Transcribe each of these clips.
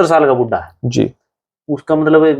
70 साल का बुढ़ा है जी, उसका मतलब एक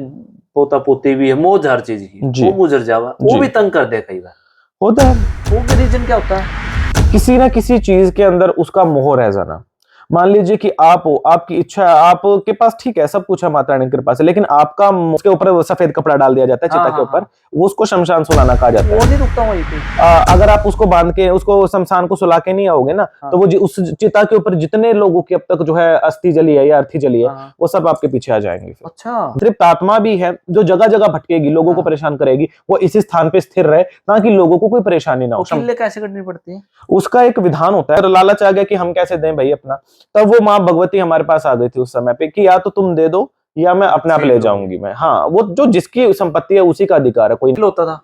पोता पोती भी है, मौज हर चीज की, जी, वो गुजर जावा, वो जी। भी तंग कर दे कई बार। होता है, वो रीजन क्या होता है? किसी ना किसी चीज के अंदर उसका मोह रह जाना। मान लीजिए कि आप हो, आपकी इच्छा है, आपके पास ठीक है सब कुछ है माता रानी की कृपा से, लेकिन आपका उसके ऊपर वो सफेद कपड़ा डाल दिया जाता है चिता हाँ के हाँ ऊपर, हाँ, वो उसको शमशान सुलाना कहा जाता वो है। नहीं रुकता वहीं पे। अगर आप उसको बांध के उसको शमशान को सुला के नहीं आओगे ना, हाँ तो वो उस चिता के ऊपर जितने लोगों की अब तक जो है अस्थि जली है या अर्थी जली है, हाँ, वो सब आपके पीछे आ जाएंगे। फिर अच्छा तृप्त आत्मा भी है जो जगह जगह भटकेगी, लोगों को हाँ, परेशान करेगी, वो इसी स्थान पे स्थिर रहे ताकि लोगों को कोई परेशानी ना वो हो। किल्ले कैसे करनी पड़ती है? उसका एक विधान होता है, और लालच आ गया कि हम कैसे दें भाई अपना, तब वो माँ भगवती हमारे पास आ गई थी उस समय पे कि या तो तुम दे दो या मैं अपने आप छीन ले लो। जाऊंगी मैं। हाँ, वो जो जिसकी संपत्ति है उसी का अधिकार है, कोई होता था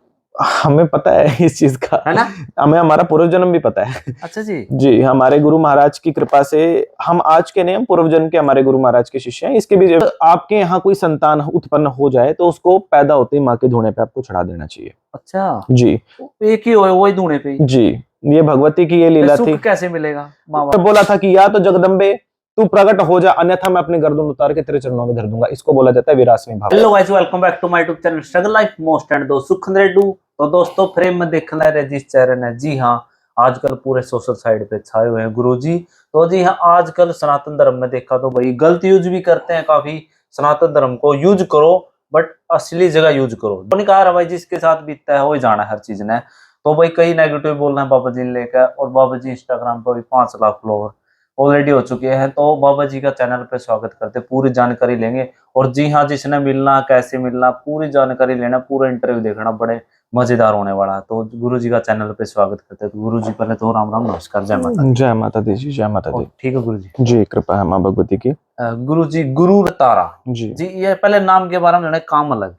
हमें पता है इस चीज का, है ना? हमें हमारा पूर्व जन्म भी पता है। अच्छा जी। जी, हमारे गुरु महाराज की कृपा से हम आज के नहीं, हम पूर्व जन्म के हमारे गुरु महाराज के शिष्य हैं। इसके भी आपके यहाँ कोई संतान उत्पन्न हो जाए तो उसको पैदा होते ही माँ के धूणे पे आपको चढ़ा देना चाहिए। अच्छा, जी एक ही हो वही धूने पे ही। जी, ये भगवती की ये फिर लीला सुख थी। कैसे मिलेगा माँ तो बाप? बोला था कि या तो जगदम्बे तू प्रकट हो जा, अन्यथा मैं अपनी गर्दन उतार के तेरे चरणों में धर दूंगा। इसको बोला जाता है विरासनी भाव। Hello guys, welcome back to my YouTube channel struggle life most and दो सुख रेडू। तो दोस्तों, फ्रेम में देखना है जिस चरण है, जी हाँ, आजकल पूरे सोशल साइड पे छाए हुए हैं गुरुजी। तो जी हाँ, आजकल सनातन धर्म में देखा तो भाई गलत यूज भी करते हैं काफी। सनातन धर्म को यूज करो बट असली जगह यूज करो। तो कहा भाई जिसके साथ बीतता है वही जाना हर चीज ने। तो भाई कई नेगेटिव बोल रहे हैं बाबा जी ने लेकर, और बाबा जी इंस्टाग्राम पर भी 5 लाख फॉलोवर ऑलरेडी हो चुके हैं। तो बाबा जी का चैनल पे स्वागत करते, पूरी जानकारी लेंगे। और जी हाँ, जिसने मिलना, कैसे मिलना, पूरी जानकारी लेना, पूरा इंटरव्यू देखना, बड़े मजेदार होने वाला है। तो गुरु जी का चैनल पे स्वागत करते हैं। तो गुरु जी पहले तो राम राम, नमस्कार, जय माता दी। जय माता दी जी, जय माता दी। ठीक है गुरु जी। जी, कृपा है माँ भगवती की। गुरु जी, गुरु तारा जी जी, ये पहले नाम के बारे में जाने, काम अलग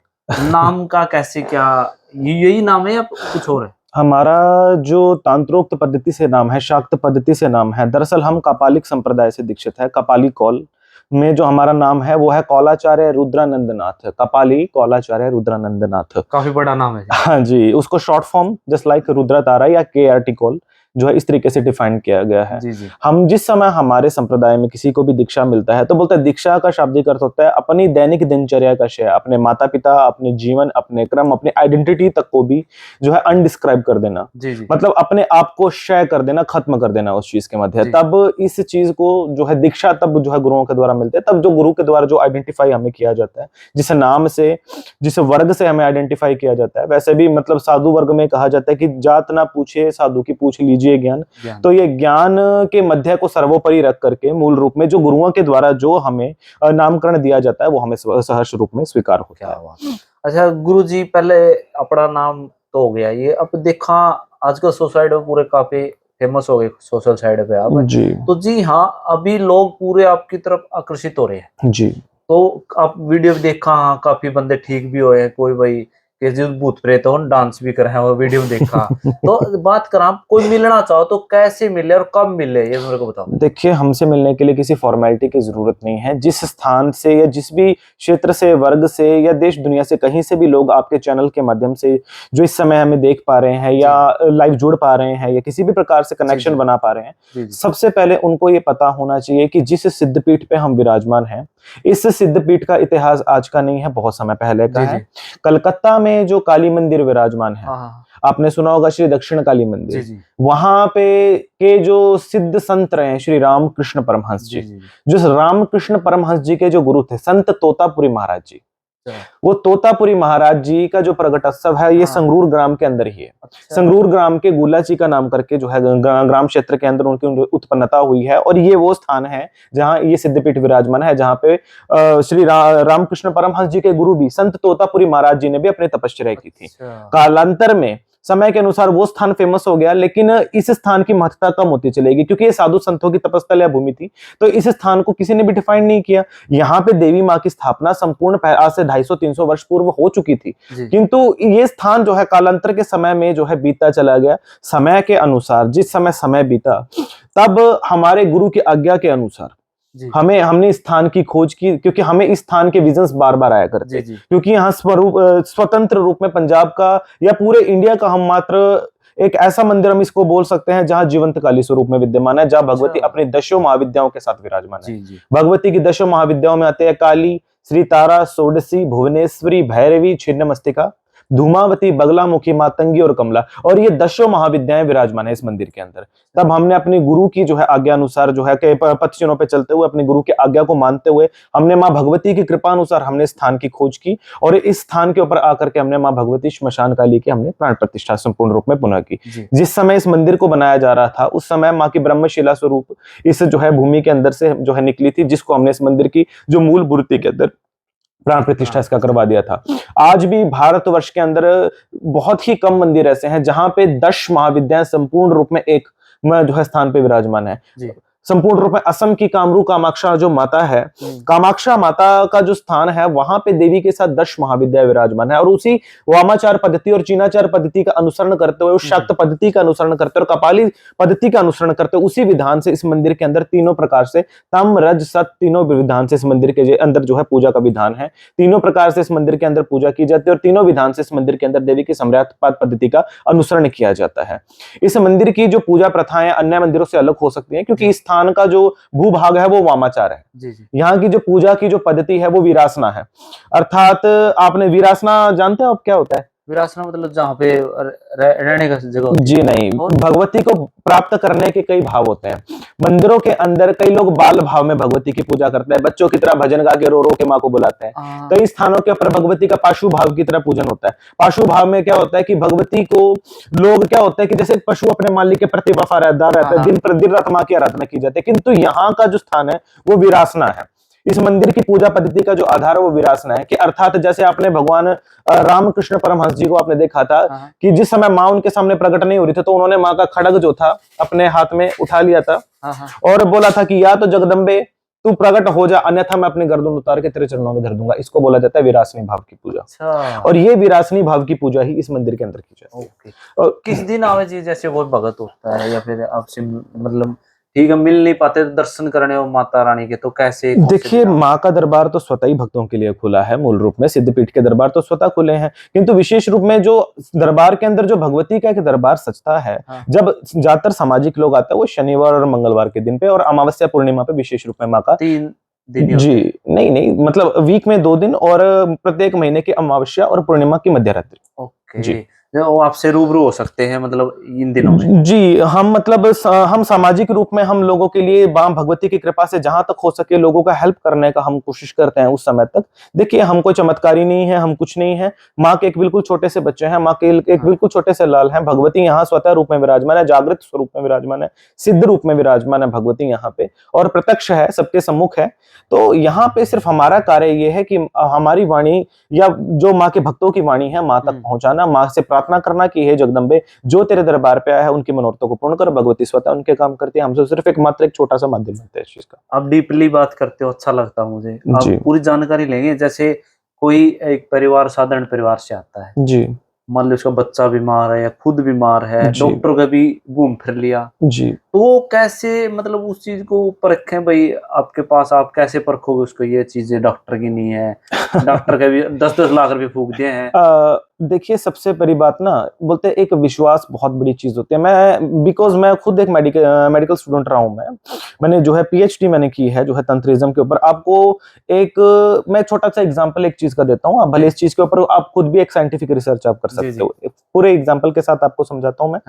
नाम का कैसे क्या, यही नाम है या कुछ और है? हमारा जो तांत्रोक्त पद्धति से नाम है, शाक्त पद्धति से नाम है, दरअसल हम कापालिक संप्रदाय से दीक्षित है। कपाली कौल में जो हमारा नाम है वो है कौलाचार्य रुद्रानंदनाथ। कपाली कौलाचार्य रुद्रानंदनाथ, काफी बड़ा नाम है जी। हाँ जी, उसको short form just like Rudra Tara या KRT कॉल जो है इस तरीके से डिफाइन किया गया है। जी जी। हम जिस समय हमारे संप्रदाय में किसी को भी दीक्षा मिलता है तो बोलते हैं, दीक्षा का शाब्दिक अर्थ होता है अपनी दैनिक दिनचर्या का क्षय, अपने माता पिता, अपने जीवन, अपने क्रम, अपनी आइडेंटिटी तक को भी जो है अनडिस्क्राइब कर देना। जी जी। मतलब अपने आप को क्षय कर देना, खत्म कर देना उस चीज के मध्य। जी। तब इस चीज को जो है दीक्षा तब जो है गुरुओं के द्वारा मिलते हैं। तब जो गुरु के द्वारा जो आइडेंटिफाई हमें किया जाता है, जिस नाम से, जिस वर्ग से हमें आइडेंटिफाई किया जाता है, वैसे भी मतलब साधु वर्ग में कहा जाता है कि जात ना पूछे साधु की, पूछ लीजिए ज्ञान। तो ये ज्ञान के मध्य को सर्वोपरि रख करके मूल रूप में जो गुरुओं के द्वारा जो हमें नामकरण दिया जाता है वो हमें सहर्ष रूप में स्वीकार होता है। अच्छा गुरु जी, पहले अपना नाम तो हो गया ये, अब देखा आजकल सोसाइटी में पूरे काफी फेमस हो गए सोशल साइड पे आप जी तो जी हाँ, अभी लोग पूरे आपकी तरफ आकर्षित हो रहे हैं। जी, तो आप वीडियो भी देखा, हाँ काफी बंदे ठीक भी हुए, कोई भाई के जो भूत प्रेत हो डांस भी कर रहे हैं, वो वीडियो में देखा। तो बात करा, आप कोई मिलना चाहो तो कैसे मिले और कब मिले, ये मेरे को बताओ। देखिए, हमसे मिलने के लिए किसी फॉर्मेलिटी की जरूरत नहीं है। जिस स्थान से या जिस भी क्षेत्र से, वर्ग से या देश दुनिया से कहीं से भी लोग आपके चैनल के माध्यम से जो इस समय हमें देख पा रहे हैं या लाइव जुड़ पा रहे हैं या किसी भी प्रकार से कनेक्शन बना पा रहे हैं, सबसे पहले उनको ये पता होना चाहिए कि जिस सिद्धपीठ पे हम विराजमान हैं, इस सिद्धपीठ का इतिहास आज का नहीं है, बहुत समय पहले का है। कलकत्ता में जो काली मंदिर विराजमान है, आपने सुना होगा श्री दक्षिण काली मंदिर, वहां पे के जो सिद्ध संत रहे श्री रामकृष्ण परमहंस जी, जो रामकृष्ण परमहंस जी के जो गुरु थे संत तोतापुरी महाराज जी, वो तोतापुरी महाराज जी का जो प्रगटोत्सव है ये संगरूर ग्राम के अंदर ही है। संगरूर ग्राम के गुलाची का नाम करके जो है ग्राम क्षेत्र के अंदर उनकी उत्पन्नता हुई है, और ये वो स्थान है जहां ये सिद्धपीठ विराजमान है, जहां पे श्री रामकृष्ण परमहंस जी के गुरु भी संत तोतापुरी महाराज जी ने भी अपनी तपस्या की थी। कालांतर में समय के अनुसार वो स्थान फेमस हो गया, लेकिन इस स्थान की महत्ता कम होती चलेगी क्योंकि ये साधु संतों की तपस्थल या भूमि थी। तो इस स्थान को किसी ने भी डिफाइन नहीं किया। यहाँ पे देवी माँ की स्थापना संपूर्ण आज से 250-300 वर्ष पूर्व हो चुकी थी, किंतु ये स्थान जो है कालांतर के समय में जो है बीता चला गया। समय के अनुसार जिस समय समय बीता, तब हमारे गुरु की आज्ञा के अनुसार हमने स्थान की खोज की, क्योंकि हमें इस स्थान के विजन्स बार बार आया करते, क्योंकि यहाँ स्वतंत्र रूप में पंजाब का या पूरे इंडिया का हम मात्र एक ऐसा मंदिर हम इसको बोल सकते हैं जहां जीवंत काली स्वरूप में विद्यमान है, जहां भगवती अच्छा। अपनी दशों महाविद्याओं के साथ विराजमान है। जी जी। भगवती की दशों महाविद्याओं में आते हैं काली, श्री तारा, षोडशी, भुवनेश्वरी, भैरवी, छिन्नमस्तिका, धूमावती, बगलामुखी, मातंगी और कमला, और ये दशों महाविद्याएं विराजमान है इस मंदिर के अंदर। तब हमने अपनी गुरु की जो है आज्ञा अनुसार जो है के पथ चिन्हों पे चलते हुए अपनी गुरु की आज्ञा को मानते हुए हमने माँ भगवती की कृपा अनुसार हमने स्थान की खोज की, और इस स्थान के ऊपर आकर के हमने माँ भगवती श्मशान काली की हमने प्राण प्रतिष्ठा संपूर्ण रूप में पुनः की। जी। जिस समय इस मंदिर को बनाया जा रहा था उस समय माँ की ब्रह्मशिला स्वरूप इस जो है भूमि के अंदर से जो है निकली थी, जिसको हमने इस मंदिर की जो मूल मूर्ति के अंदर प्राण प्रतिष्ठा इसका करवा दिया था। आज भी भारतवर्ष के अंदर बहुत ही कम मंदिर ऐसे हैं जहां पे 10 महाविद्याएं संपूर्ण रूप में एक जो है स्थान पे विराजमान है। जी। संपूर्ण रूप में असम की कामरू कामाक्षा जो माता है, कामाक्षा माता का जो स्थान है वहां पे देवी के साथ 10 महाविद्या विराजमान है, और उसी वामाचार पद्धति और चीनाचार पद्धति का अनुसरण करते हुए, उस शाक्त पद्धति का अनुसरण करते हुए और कपाली पद्धति का अनुसरण करते हुए उसी विधान से इस मंदिर के अंदर तीनों प्रकार से तम रज सत तीनों विधान से इस मंदिर के अंदर जो है पूजा का विधान है। तीनों प्रकार से इस मंदिर के अंदर पूजा की जाती है और तीनों विधान से इस मंदिर के अंदर देवी की सम्राटपाद पद्धति का अनुसरण किया जाता है। इस मंदिर की जो पूजा प्रथाएं अन्य मंदिरों से अलग हो सकती हैं क्योंकि इस स्थान का जो भूभाग है वो वामाचार है। जी जी। यहाँ की जो पूजा की जो पद्धति है वो वीरासना है, अर्थात आपने वीरासना जानते हो आप क्या होता है? विरासना मतलब जहाँ पे रहने का जगह होती जी नहीं, और? भगवती को प्राप्त करने के कई भाव होते हैं। मंदिरों के अंदर कई लोग बाल भाव में भगवती की पूजा करते हैं, बच्चों की तरह भजन गा के रो रो के माँ को बुलाते हैं। कई स्थानों के ऊपर भगवती का पाशु भाव की तरह पूजन होता है। पाशु भाव में क्या होता है कि भगवती को लोग क्या होता है कि जैसे पशु अपने मालिक के प्रति वफादार रहता है, दिन प्रतिदिन रात माँ की आराधना की जाती है, किंतु यहाँ का जो स्थान है वो विरासना है। इस मंदिर की पूजा पद्धति का जो आधार है वो विरासना है, कि अर्थात जैसे आपने भगवान रामकृष्ण परमहंस जी को आपने देखा था कि जिस समय माँ उनके सामने प्रकट नहीं हो रही थी तो उन्होंने माँ का खड्ग जो था अपने हाथ में उठा लिया था और बोला था कि या तो जगदम्बे तू प्रकट हो जा, अन्यथा मैं अपनी गर्दन उतार के तेरे चरणों में धर दूंगा। इसको बोला जाता है विरासनी भाव की पूजा। और ये विरासनी भाव की पूजा ही इस मंदिर के अंदर की जाती है। और किस दिन आवे जी, जैसे कोई भगत होता है या फिर आपसे मतलब ठीक है मिल नहीं पाते दर्शन करने हो माता रानी के, तो कैसे? देखिए माँ का दरबार तो स्वतः ही भक्तों के लिए खुला है, मूल रूप में सिद्धपीठ के दरबार तो स्वतः खुले हैं, किंतु विशेष रूप में जो दरबार के अंदर जो भगवती का एक दरबार सजता है, जब ज्यादातर सामाजिक लोग आते हैं वो शनिवार और मंगलवार के दिन पे और अमावस्या पूर्णिमा पे विशेष रूप में माँ का 3 दिन जी नहीं मतलब वीक में 2 दिन और प्रत्येक महीने की अमावस्या और पूर्णिमा की मध्य रात्रि। ओके जी, जो आपसे रूबरू हो सकते हैं मतलब इन दिनों में? जी हम मतलब हम सामाजिक रूप में हम लोगों के लिए मां भगवती की कृपा से जहां तक हो सके लोगों का हेल्प करने का हम कोशिश करते हैं उस समय तक। देखिए हम कोई चमत्कारी नहीं है, हम कुछ नहीं है, माँ के एक बिल्कुल छोटे से बच्चे हैं, माँ के एक बिल्कुल छोटे से लाल हैं। भगवती यहाँ स्वतः रूप में विराजमान है, जागृत स्वरूप में विराजमान है, सिद्ध रूप में विराजमान है भगवती यहाँ पे, और प्रत्यक्ष है, सबके सम्मुख है। तो यहाँ पे सिर्फ हमारा कार्य ये है कि हमारी वाणी या जो माँ के भक्तों की वाणी है माँ तक पहुंचाना, माँ से प्रार्थना करना कि हे जगदम्बे जो तेरे दरबार पे आया है उनकी मनोरथों को पूर्ण कर। भगवती स्वतः उनके काम करती है, हमसे सिर्फ मात्र एक छोटा सा माध्यम होता है इस चीज का। आप डीपली बात करते हो, अच्छा लगता है मुझे। आप पूरी जानकारी लेंगे। जैसे कोई एक परिवार साधारण परिवार से आता है जी, मान लो उसका बच्चा बीमार है या खुद बीमार है, डॉक्टर का भी घूम फिर लिया जी, तो कैसे मतलब उस चीज को परखें भाई? आपके पास आप कैसे परखोगे उसको ये चीजें डॉक्टर की नहीं है? डॉक्टर का भी 10-10 लाख रुपए फूक दिए हैं। देखिए सबसे बड़ी बात ना बोलते हैं एक विश्वास बहुत बड़ी चीज होती है। मैं खुद एक मेडिकल स्टूडेंट रहा हूँ। मैंने जो है PhD मैंने की है जो है तंत्रिज्म के ऊपर। आपको एक मैं छोटा सा एग्जांपल एक चीज का देता हूँ, आप भले इस चीज के ऊपर आप खुद भी एक साइंटिफिक रिसर्च आप कर सकते हो। पूरे एग्जांपल के साथ आपको समझाता हूँ मैं,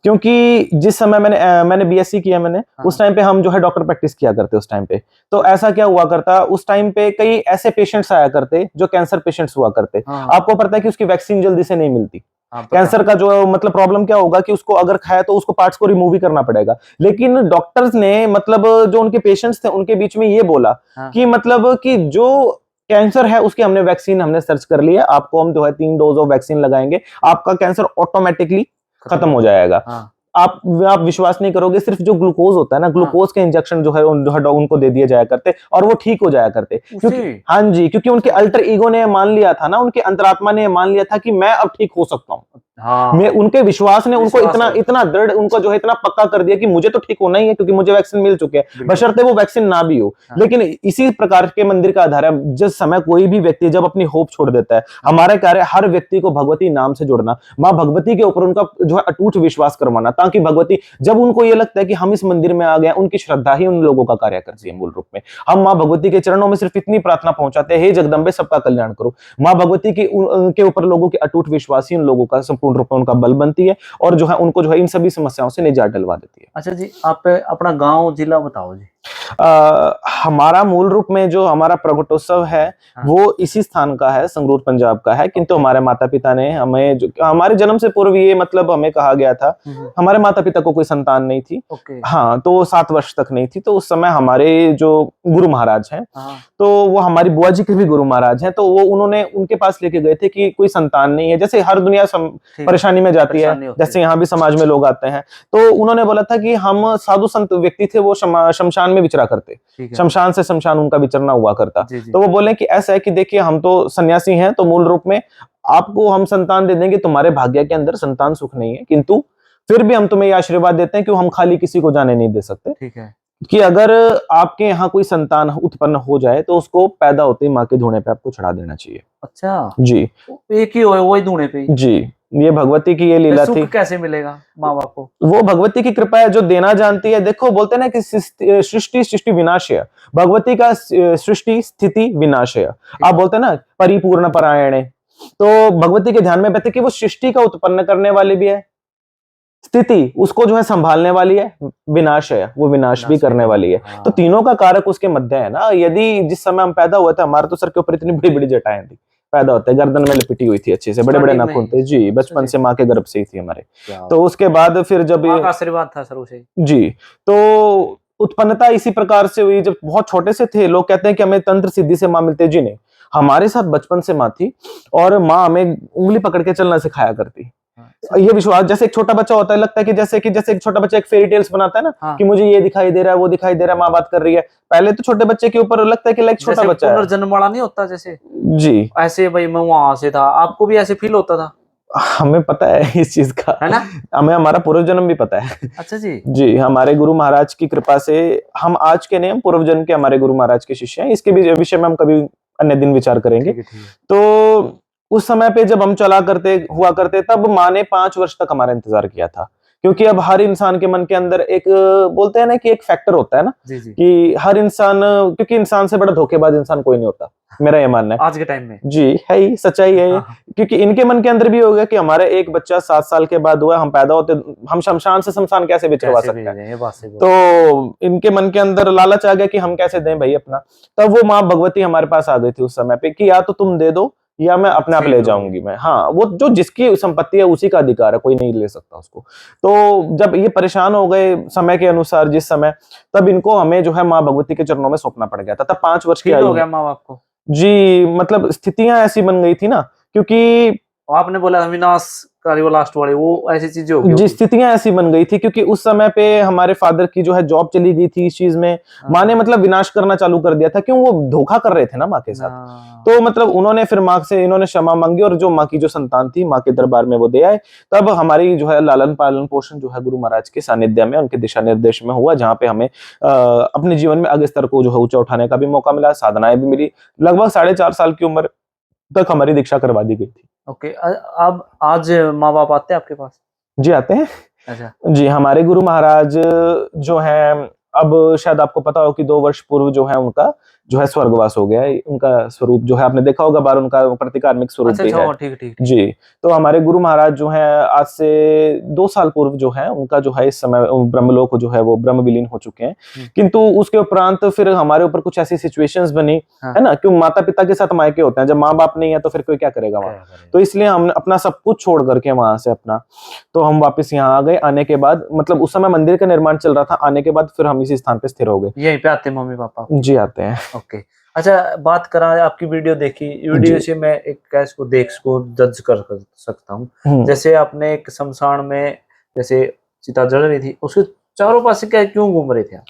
क्योंकि जिस समय मैंने BSc किया मैंने उस टाइम पे हम जो है डॉक्टर प्रैक्टिस किया करते उस टाइम पे। तो ऐसा क्या हुआ करता उस टाइम पे कई ऐसे पेशेंट्स आया करते जो कैंसर पेशेंट्स हुआ करते। आपको पता है कि उसकी वैक्सीन जल्दी से नहीं मिलती। कैंसर का जो मतलब प्रॉब्लम क्या होगा कि उसको अगर खाया तो उसको पार्ट्स को रिमूव ही करना पड़ेगा। लेकिन डॉक्टर्स ने मतलब जो उनके पेशेंट्स थे उनके बीच में ये बोला कि मतलब कि जो कैंसर है उसकी हमने वैक्सीन हमने सर्च कर ली है, आपको हम जो है 3 डोज ऑफ वैक्सीन लगाएंगे, आपका कैंसर ऑटोमेटिकली खत्म हो जाएगा। आप विश्वास नहीं करोगे, सिर्फ जो ग्लूकोज होता है ना, ग्लूकोज के इंजेक्शन जो है उनको दे दिए जाया करते और वो ठीक हो जाया करते। क्योंकि हाँ जी, क्योंकि उनके अल्टर ईगो ने मान लिया था ना, उनके अंतरात्मा ने मान लिया था कि मैं अब ठीक हो सकता हूँ। हाँ मैं उनके विश्वास ने उनको विश्वास इतना हो गया। इतना दृढ़ उनको जो है इतना पक्का कर दिया कि मुझे तो ठीक होना ही है क्योंकि मुझे वैक्सीन मिल चुके हैं, बिल्कुल। बशर्ते वो वैक्सीन ना भी हो। हाँ। लेकिन इसी प्रकार के मंदिर का आधार है, जिस समय कोई भी व्यक्ति जब अपनी होप छोड़ देता है, हमारा कार्य हर व्यक्ति को भगवती नाम से जोड़ना, माँ भगवती के ऊपर उनका जो है अटूट विश्वास करवाना, ताकि भगवती जब उनको ये लगता है कि हम इस मंदिर में आ गए, उनकी श्रद्धा ही उन लोगों का कार्य करती है। मूल रूप में हम माँ भगवती के चरणों में सिर्फ इतनी प्रार्थना पहुंचाते हैं, हे जगदम्बे सबका कल्याण करो। माँ भगवती की उनके ऊपर लोगों की अटूट विश्वास ही उन लोगों का संपूर्ण रूप में उनका बल बनती है और जो है उनको जो है इन सभी समस्याओं से निजात दिलवा देती है। अच्छा जी, आप अपना गांव जिला बताओ जी। हमारा मूल रूप में जो हमारा प्रगटोत्सव है हाँ। वो इसी स्थान का है, संगरूर पंजाब का है, किंतु हमारे माता पिता ने हमें जो हमारे जन्म से पूर्व ये मतलब हमें कहा गया था, हमारे माता पिता को कोई संतान नहीं थी। ओके। हाँ, तो 7 वर्ष तक नहीं थी, तो उस समय हमारे जो गुरु महाराज हैं, हाँ। तो वो हमारी बुआ जी के भी गुरु महाराज हैं, तो वो उन्होंने उनके पास लेके गए थे कि कोई संतान नहीं है, जैसे हर दुनिया ठीक है। परेशानी में जाती है, परेशानी होती जैसे यहाँ भी समाज में लोग आते हैं, तो उन्होंने बोला था कि हम साधु संत व्यक्ति थे, वो शमशान में विचरा करते, ठीक है। शमशान से शमशान उनका विचरना हुआ करता। जी जी। तो वो बोले कि ऐसा है कि देखिए हम तो सन्यासी हैं, तो मूल रूप में आपको हम संतान दे देंगे, तुम्हारे भाग्य के अंदर संतान सुख नहीं है, किंतु फिर भी हम तुम्हें ये आशीर्वाद देते हैं कि हम खाली किसी को जाने नहीं दे सकते, ठीक है। कि अगर आपके यहाँ कोई संतान उत्पन्न हो जाए तो उसको पैदा होते ही माँ के धूणे पे आपको चढ़ा देना चाहिए। अच्छा जी एक ही हो वही धूने पे ही? जी, ये भगवती की ये फिर लीला सुख थी। कैसे मिलेगा माँ बाप को? वो भगवती की कृपा है जो देना जानती है। देखो बोलते हैं ना कि सृष्टि विनाशय, भगवती का सृष्टि स्थिति विनाशय। आप बोलते हैं ना परिपूर्ण परायणे, तो भगवती के ध्यान में बैठे कि वो सृष्टि का उत्पन्न करने वाली भी है, स्थिति उसको जो है संभालने वाली है, विनाश है वो विनाश भी करने वाली है। हाँ। तो तीनों का कारक उसके मध्य है ना। यदि जिस समय हम पैदा हुए थे, हमारे तो सर के ऊपर इतनी बड़ी बड़ी जटाएं थी, पैदा होते गर्दन में लिपटी हुई थी अच्छे से, बड़े बड़े स्टार्टिंग में नाखून थे ही? जी, बचपन अच्छा से माँ के गर्भ से ही थी हमारे। क्या तो उसके बाद फिर जब माँ का आशीर्वाद था शुरू से? जी, तो उत्पन्नता इसी प्रकार से हुई। जब बहुत छोटे से थे, लोग कहते हैं कि हमें तंत्र सिद्धि से माँ मिलते, जी नहीं, हमारे साथ बचपन से माँ थी और माँ हमें उंगली पकड़ के चलना सिखाया करती। ये विश्वास, जैसे एक छोटा बच्चा होता है, लगता है कि जैसे एक छोटा बच्चा एक फेरी टेल्स बनाता है ना, हाँ। कि मुझे ये दिखाई दे रहा है, वो दिखाई दे रहा है, माँ बात कर रही है। पहले तो छोटे बच्चे के ऊपर लगता है कि लाइक छोटा जैसे बच्चा है। पुनर्जन्म वाला नहीं होता जैसे, जी, ऐसे भाई मैं वहां से था, आपको भी ऐसे फील होता था? हमें पता है इस चीज का, है ना? हमें हमारा पूर्व जन्म भी पता है। अच्छा जी। जी, हमारे गुरु महाराज की कृपा से हम आज के नहीं, हम पूर्व जन्म के हमारे गुरु महाराज के शिष्य हैं। इसके भी विषय में हम कभी अन्य दिन विचार करेंगे। ठीक है। तो उस समय पे जब हम चला करते हुआ करते, तब माँ ने 5 वर्ष तक हमारा इंतजार किया था, क्योंकि अब हर इंसान के मन के अंदर एक बोलते हैं ना कि एक फैक्टर होता है ना, जी जी। कि हर इंसान, क्योंकि इंसान से बड़ा धोखेबाज इंसान कोई नहीं होता, मेरा ये मानना है। आज के टाइम में जी, है ही, सच्चाई है ये। हाँ, हाँ। क्योंकि इनके मन के अंदर भी हो गया कि हमारा एक बच्चा 7 साल के बाद हुआ, हम पैदा होते, हम शमशान से शमशान कैसे विचरवा कैसे सकते भेज हैं। रहे हैं, ये बात सही बोल तो इनके मन के अंदर लालच आ गया कि हम कैसे दें भाई अपना। तब वो माँ भगवती हमारे पास आ गई थी उस समय पे कि या तो तुम दे दो या मैं अपने आप छीन ले लो। जाऊंगी मैं। हाँ, वो जो जिसकी संपत्ति है उसी का अधिकार है, कोई नहीं ले सकता उसको। तो जब ये परेशान हो गए समय के अनुसार जिस समय, तब इनको हमें जो है माँ भगवती के चरणों में सौंपना पड़ गया था। तब 5 वर्ष की फील हो आयु गया में माँ बाप को? जी, मतलब स्थितियां ऐसी बन गई थी ना, क्योंकि आपने बोला विनाशकारी वो लास्ट वाले, वो ऐसी चीजें हो जी, गई? स्थितियां ऐसी बन गई थी क्योंकि उस समय पे हमारे फादर की जो है जॉब चली गई थी इस चीज में। माँ ने मतलब विनाश करना चालू कर दिया था, क्यों वो धोखा कर रहे थे ना माँ के साथ। तो मतलब उन्होंने फिर माँ से इन्होंने क्षमा मांगी और जो माँ की जो संतान थी, माँ के दरबार में वो दे आए। तब हमारी जो है लालन पालन पोषण जो है गुरु महाराज के सानिध्य में, उनके दिशा निर्देश में हुआ, जहाँ पे हमें अपने जीवन में आगे स्तर को जो है ऊंचा उठाने का भी मौका मिला, साधनाएं भी मिली। लगभग 4.5 साल की उम्र तक हमारी दीक्षा करवा दी गई थी। ओके। अब आज माँ बाप आते हैं आपके पास? जी, आते हैं। अच्छा। जी, हमारे गुरु महाराज जो हैं, अब शायद आपको पता हो कि 2 वर्ष पूर्व जो है उनका जो है स्वर्गवास हो गया है। उनका स्वरूप जो है आपने देखा होगा, बार उनका प्रतिकात्मिक स्वरूप अच्छा भी अच्छा, है। हाँ, ठीक ठीक। जी, तो हमारे गुरु महाराज जो हैं आज से 2 साल पूर्व जो है उनका जो है इस समय ब्रह्मलोक जो है वो ब्रह्म विलीन हो चुके हैं। किंतु उसके उपरांत फिर हमारे ऊपर कुछ ऐसी सिचुएशंस बनी, हाँ। है ना, क्यों माता पिता के साथ मायके होते हैं, जब माँ बाप नहीं है तो फिर कोई क्या करेगा वहां। तो इसलिए हमने अपना सब कुछ छोड़ करके वहां से अपना, तो हम वापस यहाँ आ गए। आने के बाद मतलब उस समय मंदिर का निर्माण चल रहा था, आने के बाद फिर हम इसी स्थान पे स्थिर हो गए। यहीं पे आते मम्मी पापा? जी, आते हैं। ओके। अच्छा, बात करा, आपकी वीडियो देखी, वीडियो से मैं एक कैस को जज कर सकता हूँ। जैसे आपने एक शमशान में जैसे चिता जल रही थी, उसके चारों पास क्या क्यों घूम रहे थे आप?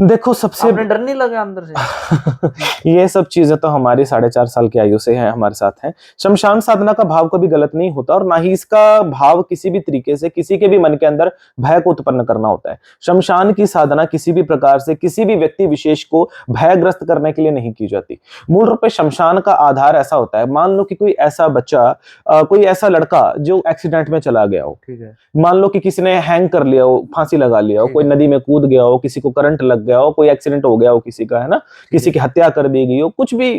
देखो सबसे आपने डर नहीं लगा अंदर से? ये सब चीजें तो हमारी 4.5 साल की आयु से है, हमारे साथ है। शमशान साधना का भाव कभी गलत नहीं होता और ना ही इसका भाव किसी भी तरीके से किसी के भी मन के अंदर भय को उत्पन्न करना होता है। शमशान की साधना किसी भी प्रकार से किसी भी व्यक्ति विशेष को भयग्रस्त करने के लिए नहीं की जाती। मूल रूप में शमशान का आधार ऐसा होता है, मान लो कि कोई ऐसा बच्चा, कोई ऐसा लड़का जो एक्सीडेंट में चला गया हो, ठीक है। मान लो कि किसी ने हैंग कर लिया हो, फांसी लगा लिया हो, ठीक कोई है। नदी में कूद गया हो, किसी को करंट लग गया हो, कोई एक्सीडेंट हो गया हो किसी का, है ना, किसी की हत्या कर दी गई हो, कुछ भी,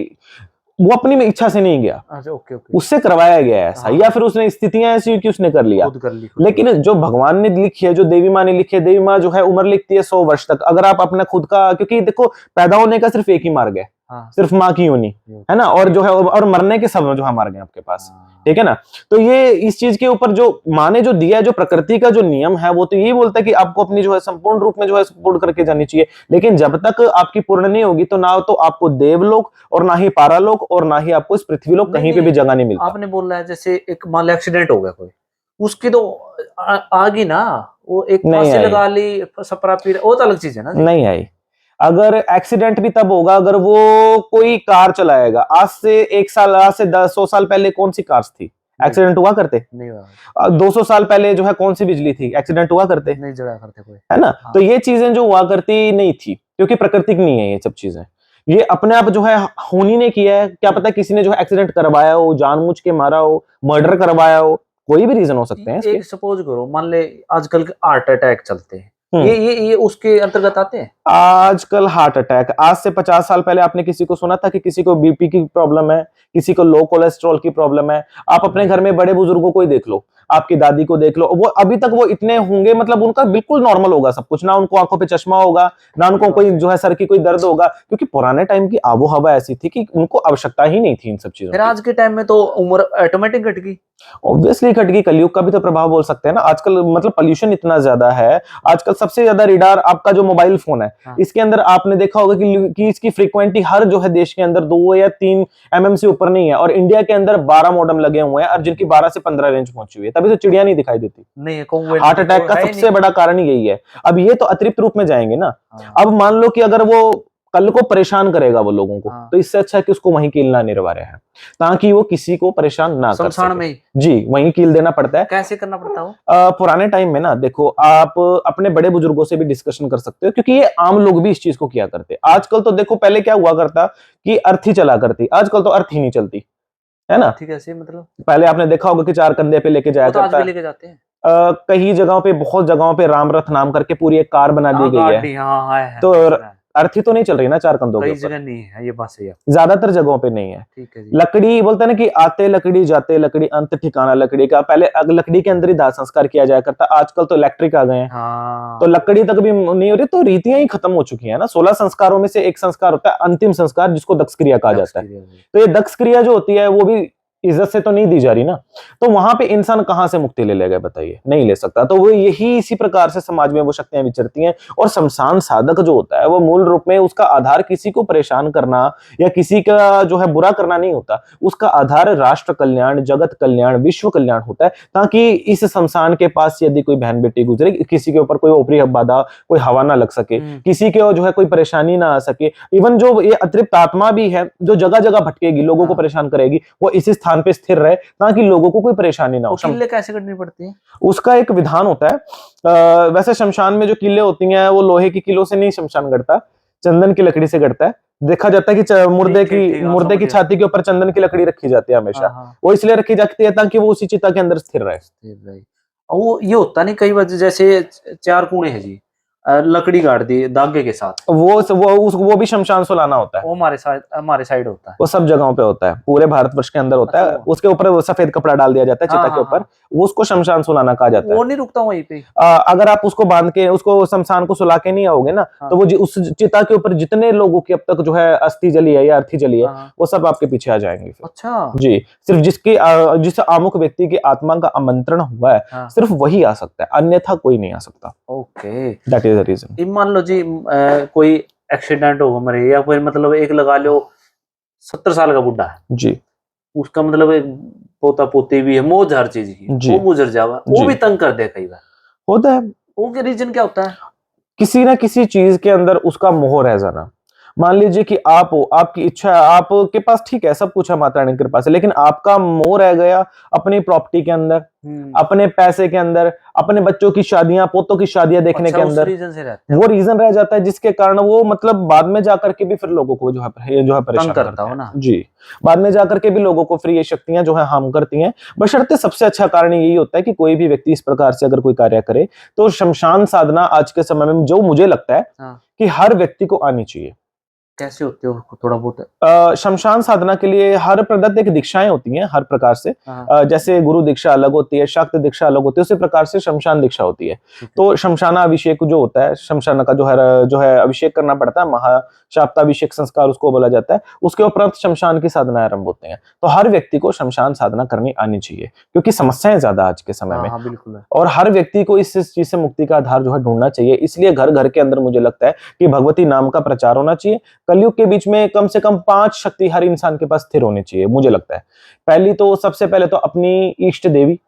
वो अपनी में इच्छा से नहीं गया, अच्छा, ओके ओके। उससे करवाया गया है ऐसा, हाँ। या फिर उसने स्थितियां ऐसी हुई कि उसने कर लिया। खुद कर ली, खुद लेकिन जो भगवान ने लिखी है, जो देवी माँ ने लिखी है, देवी माँ जो है उम्र लिखती है 100 वर्ष तक। अगर आप अपना खुद का, क्योंकि देखो पैदा होने का सिर्फ एक ही मार्ग है, हाँ। सिर्फ माँ की योनि, है ना, और जो है और मरने के सब जो है मार्ग है आपके पास, हाँ। ठीक है ना। तो ये इस चीज के ऊपर जो माँ ने जो दिया है, जो प्रकृति का जो नियम है, वो तो यही बोलता है कि आपको अपनी जो है संपूर्ण रूप में जो है पूर्ण करके जानी चाहिए। लेकिन जब तक आपकी पूर्ण नहीं होगी तो ना तो आपको देवलोक और ना ही पारालोक और ना ही आपको इस पृथ्वीलोक कहीं पे भी जगह नहीं मिलता। आपने बोला है जैसे एक मान लो एक्सीडेंट हो गया कोई, उसकी तो आ गई ना, वो एक नहीं फांसी आई। लगा ली, सपरा पी, वो तो अलग चीज है ना जी। नहीं आई। अगर एक्सीडेंट भी तब होगा अगर वो कोई कार चलाएगा। आज से 1 साल, आज से 100 साल पहले कौन सी कार्स थी, एक्सीडेंट हुआ करते? नहीं हुआ। 200 साल पहले जो है कौन सी बिजली थी, एक्सीडेंट हुआ करते? नहीं जड़ा करते कोई, है ना। हाँ। तो ये चीजें जो हुआ करती नहीं थी, क्योंकि प्राकृतिक नहीं है ये सब चीजें, ये अपने आप जो है होनी ने किया है। क्या पता किसी ने जो है एक्सीडेंट करवाया हो, जानबूझ के मारा हो, मर्डर करवाया हो, कोई भी रीजन हो सकते हैं इसके। एक सपोज करो, मान ले आजकल के हार्ट अटैक चलते हैं, हम्म। ये उसके अंतर्गत आते हैं। आजकल हार्ट अटैक, आज से 50 साल पहले आपने किसी को सुना था कि किसी को बीपी की प्रॉब्लम है, किसी को लो कोलेस्ट्रॉल की प्रॉब्लम है? आप अपने घर में बड़े बुजुर्गों को ही देख लो, आपकी दादी को देख लो, वो अभी तक वो इतने होंगे, मतलब उनका बिल्कुल नॉर्मल होगा सब कुछ, ना उनको आंखों पे चश्मा होगा, ना उनको कोई जो है सर की कोई दर्द होगा, क्योंकि पुराने टाइम की आबो हवा ऐसी थी कि उनको आवश्यकता ही नहीं थी इन सब चीजों फिर की। आज के टाइम में तो उम्र ऑटोमेटिक घट गई। ऑब्वियसली घट गई, कलयुग का भी तो प्रभाव बोल सकते हैं ना। आजकल मतलब पोल्यूशन इतना ज्यादा है, आजकल सबसे ज्यादा रेडार आपका जो मोबाइल फोन है, हाँ। इसके अंदर आपने देखा होगा कि इसकी फ्रीक्वेंसी हर जो है देश के अंदर 2 या 3 mm से ऊपर नहीं है, और इंडिया के अंदर 12 मॉडेम लगे हुए हैं, और जिनकी 12 से 15 रेंज पहुंची हुई है, तभी तो चिड़िया नहीं दिखाई देती। नहीं है, हार्ट अटैक का सबसे बड़ा कारण ही यही है। अब ये तो अतिरिक्त रूप में जाएंगे ना। हाँ। अब मान लो कि अगर वो कल को परेशान करेगा वो लोगों को, हाँ। तो इससे अच्छा है कि उसको वहीं कीलना अनिवार्य है, ताकि वो किसी को परेशान ना कर शमशान सके। में ही जी, वहीं कील देना पड़ता है। कैसे करना पड़ता हो? पुराने टाइम में ना, देखो आप अपने बड़े बुजुर्गों से भी डिस्कशन कर सकते हो, क्योंकि ये आम लोग भी इस चीज को किया करते। आजकल तो देखो, पहले क्या हुआ करता कि अर्थी चला करती, आजकल तो अर्थ ही नहीं चलती, है ना। ठीक है, ऐसे मतलब पहले आपने देखा होगा कि 4 कंधे पे लेके जाया वो तो आज करता भी है। लेके जाते हैं। कई जगहों पे, बहुत जगहों पे राम रथ नाम करके पूरी एक कार बना दी हाँ, गई है। गाड़ी, हाँ है, तो सुना है। अर्थी तो नहीं चल रही ना 4 कंधों के कई ऊपर, जगह नहीं है, ये बात सही है। ज्यादातर जगहों पे नहीं है। ठीक है जी। लकड़ी बोलते हैं ना कि आते लकड़ी जाते लकड़ी, अंत ठिकाना लकड़ी का। पहले लकड़ी के अंदर ही दाह संस्कार किया जाया करता, आजकल तो इलेक्ट्रिक आ गए हैं, हाँ। तो लकड़ी तक भी नहीं हो रही, तो रीतियां ही खत्म हो चुकी है ना। 16 संस्कारों में से एक संस्कार होता है अंतिम संस्कार, जिसको दक्ष क्रिया कहा जाता है। तो ये दक्ष क्रिया जो होती है वो भी इज्जत से तो नहीं दी जा रही ना, तो वहां पे इंसान कहां से मुक्ति ले लेगा बताइए, नहीं ले सकता। तो वो यही इसी प्रकार से समाज में वो शक्तियां विचरती हैं। और शमशान साधक जो होता है वो मूल रूप में उसका आधार किसी को परेशान करना या किसी का जो है बुरा करना नहीं होता, उसका आधार राष्ट्र कल्याण, जगत कल्याण, विश्व कल्याण होता है, ताकि इस शमशान के पास यदि कोई बहन बेटी गुजरे, किसी के ऊपर कोई ऊपरी बाधा, कोई हवा ना लग सके, किसी के जो है कोई परेशानी ना आ सके। इवन जो ये अतृप्त आत्मा भी है जो जगह जगह भटकेगी, लोगों को परेशान करेगी, वो इसी स्थान पे स्थिर रहे ताकि लोगों को कोई परेशानी ना हो। किले कैसे करनी पड़ती है? उसका एक विधान होता है। वैसे शमशान में जो किले होती हैं वो लोहे की किलों से नहीं शमशान गढ़ता, चंदन की लकड़ी से गढ़ता है। देखा जाता है कि मुर्दे की छाती के ऊपर चंदन की लकड़ी रखी जाती है हमेशा। वो इसलिए रखी जाती है ताकि वो उसी चिता के अंदर स्थिर रहे। वो ये होता नहीं कई बार, जैसे 4 कूड़े हैं जी, लकड़ी गाड़ दी धागे के साथ, वो भी शमशान सुलाना होता है। वो हमारे साइड होता है। वो सब जगहों पे होता है, पूरे भारतवर्ष के अंदर होता है। उसके ऊपर सफेद कपड़ा डाल दिया जाता है चिता के ऊपर, उसको शमशान सुलाना कहा जाता है। वो नहीं रुकता वहीं पे। अगर आप उसको बांध के उसको शमशान को सुला के नहीं आओगे ना, तो वो उस चिता के ऊपर जितने लोगों की अब तक जो है अस्थि जली है या अर्थी जली है, वो सब आपके पीछे आ जाएंगे फिर। अच्छा जी, सिर्फ जिस आमुख व्यक्ति की आत्मा का आमंत्रण हुआ है, सिर्फ वही आ सकता है, अन्यथा कोई नहीं आ सकता। Okay, that is the reason. मान लो जी कोई एक्सीडेंट हो मरे, या फिर मतलब एक लगा लो 70 साल का बुढ़ा है जी, उसका मतलब एक पोता पोती भी है, मौज हर चीज की, वो गुजर जावा, वो भी तंग कर दे कई बार, होता है। वो के रीजन क्या होता है? किसी ना किसी चीज के अंदर उसका मोह रह जाना। मान लीजिए कि आप हो, आपकी इच्छा है, आपके पास ठीक है, सब कुछ है माता रानी की कृपा से, लेकिन आपका मोह रह गया अपनी प्रॉपर्टी के अंदर, अपने पैसे के अंदर, अपने बच्चों की शादियां, पोतों की शादियां देखने अच्छा, के उस अंदर। रीजन से रहते वो रीजन रह जाता है जिसके कारण वो मतलब बाद में जाकर के भी फिर लोगों को जो है परेशान करता करता हो है ना। जी। बाद में जाकर के भी लोगों को फिर ये शक्तियां जो है हार्म करती हैं। बशर्ते सबसे अच्छा कारण यही होता है कि कोई भी व्यक्ति इस प्रकार से अगर कोई कार्य करे तो शमशान साधना आज के समय में जो मुझे लगता है हाँ, कि हर व्यक्ति को आनी चाहिए। कैसे होते हो थोड़ा बहुत? शमशान साधना के लिए हर प्रदत्त एक दीक्षाएं होती हैं हर प्रकार से। हाँ, जैसे गुरु दीक्षा अलग होती है, शाक्त दीक्षा अलग होती है, उसी प्रकार से शमशान दीक्षा होती है। ठीक है। तो शमशाना अभिषेक जो होता है, शमशान का जो है अभिषेक करना पड़ता है, महाशाप्ताभिषेक संस्कार उसको बोला जाता है। उसके उपरांत शमशान की साधना आरंभ होते हैं। तो हर व्यक्ति को शमशान साधना करनी आनी चाहिए क्योंकि समस्याएं ज्यादा आज के समय में। हाँ, बिल्कुल है। और हर व्यक्ति को इस चीज से मुक्ति का आधार जो है ढूंढना चाहिए। इसलिए घर घर के अंदर मुझे लगता है कि भगवती नाम का प्रचार होना चाहिए। कलयुग के बीच में कम से कम 5 शक्ति हर इंसान के पास स्थिर होनी चाहिए मुझे लगता है। पहली तो सबसे पहले तो अपनी इष्ट देवी,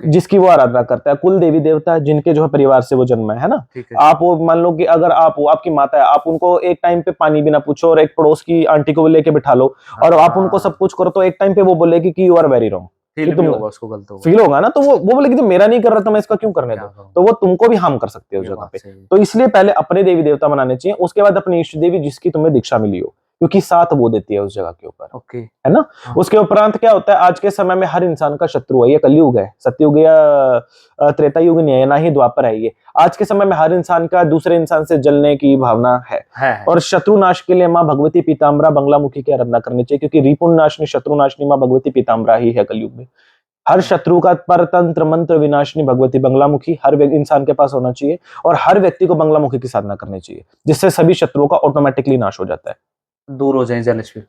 जिसकी वो आराधना करता है, कुल देवी देवता जिनके जो है परिवार से वो जन्मा है ना। ठीक है। आप वो मान लो कि अगर आप हो, आपकी माता है, आप उनको एक टाइम पे पानी भी ना पूछो और एक पड़ोस की आंटी को लेके बिठा लो और आप उनको सब कुछ करो, तो एक टाइम पे वो बोलेगी कि you are very wrong. Feel भी होगा उसको, गलत होगा, फील होगा ना। तो वो बोलेगी तो मेरा नहीं कर रहा तो मैं इसका क्यों करने दूं। तो वो तुमको भी हार्म कर सकते हो उस जगह पे। तो इसलिए पहले अपने देवी देवता बनाने चाहिए, उसके बाद अपनी इष्ट देवी जिसकी तुम्हें दीक्षा मिली हो, क्योंकि साथ वो देती है उस जगह के ऊपर। ओके, है ना। हाँ। उसके उपरांत क्या होता है, आज के समय में हर इंसान का शत्रु है। ये कलयुग है, सतयुग या त्रेता युग नहीं है, ना ही द्वापर है। ये आज के समय में हर इंसान का दूसरे इंसान से जलने की भावना है। और शत्रु नाश के लिए माँ भगवती पीताम्बरा बंगलामुखी की आराधना करनी चाहिए, क्योंकि रिपुण नाशनी शत्रु नाशनी माँ भगवती पीताम्बरा ही है कलयुग में। हर शत्रु का परतंत्र मंत्र विनाशिनी भगवती बंगलामुखी हर इंसान के पास होना चाहिए। और हर व्यक्ति को बंगलामुखी की साधना करनी चाहिए, जिससे सभी शत्रुओं का ऑटोमेटिकली नाश हो जाता है, दूर हो जाए जलस्वी।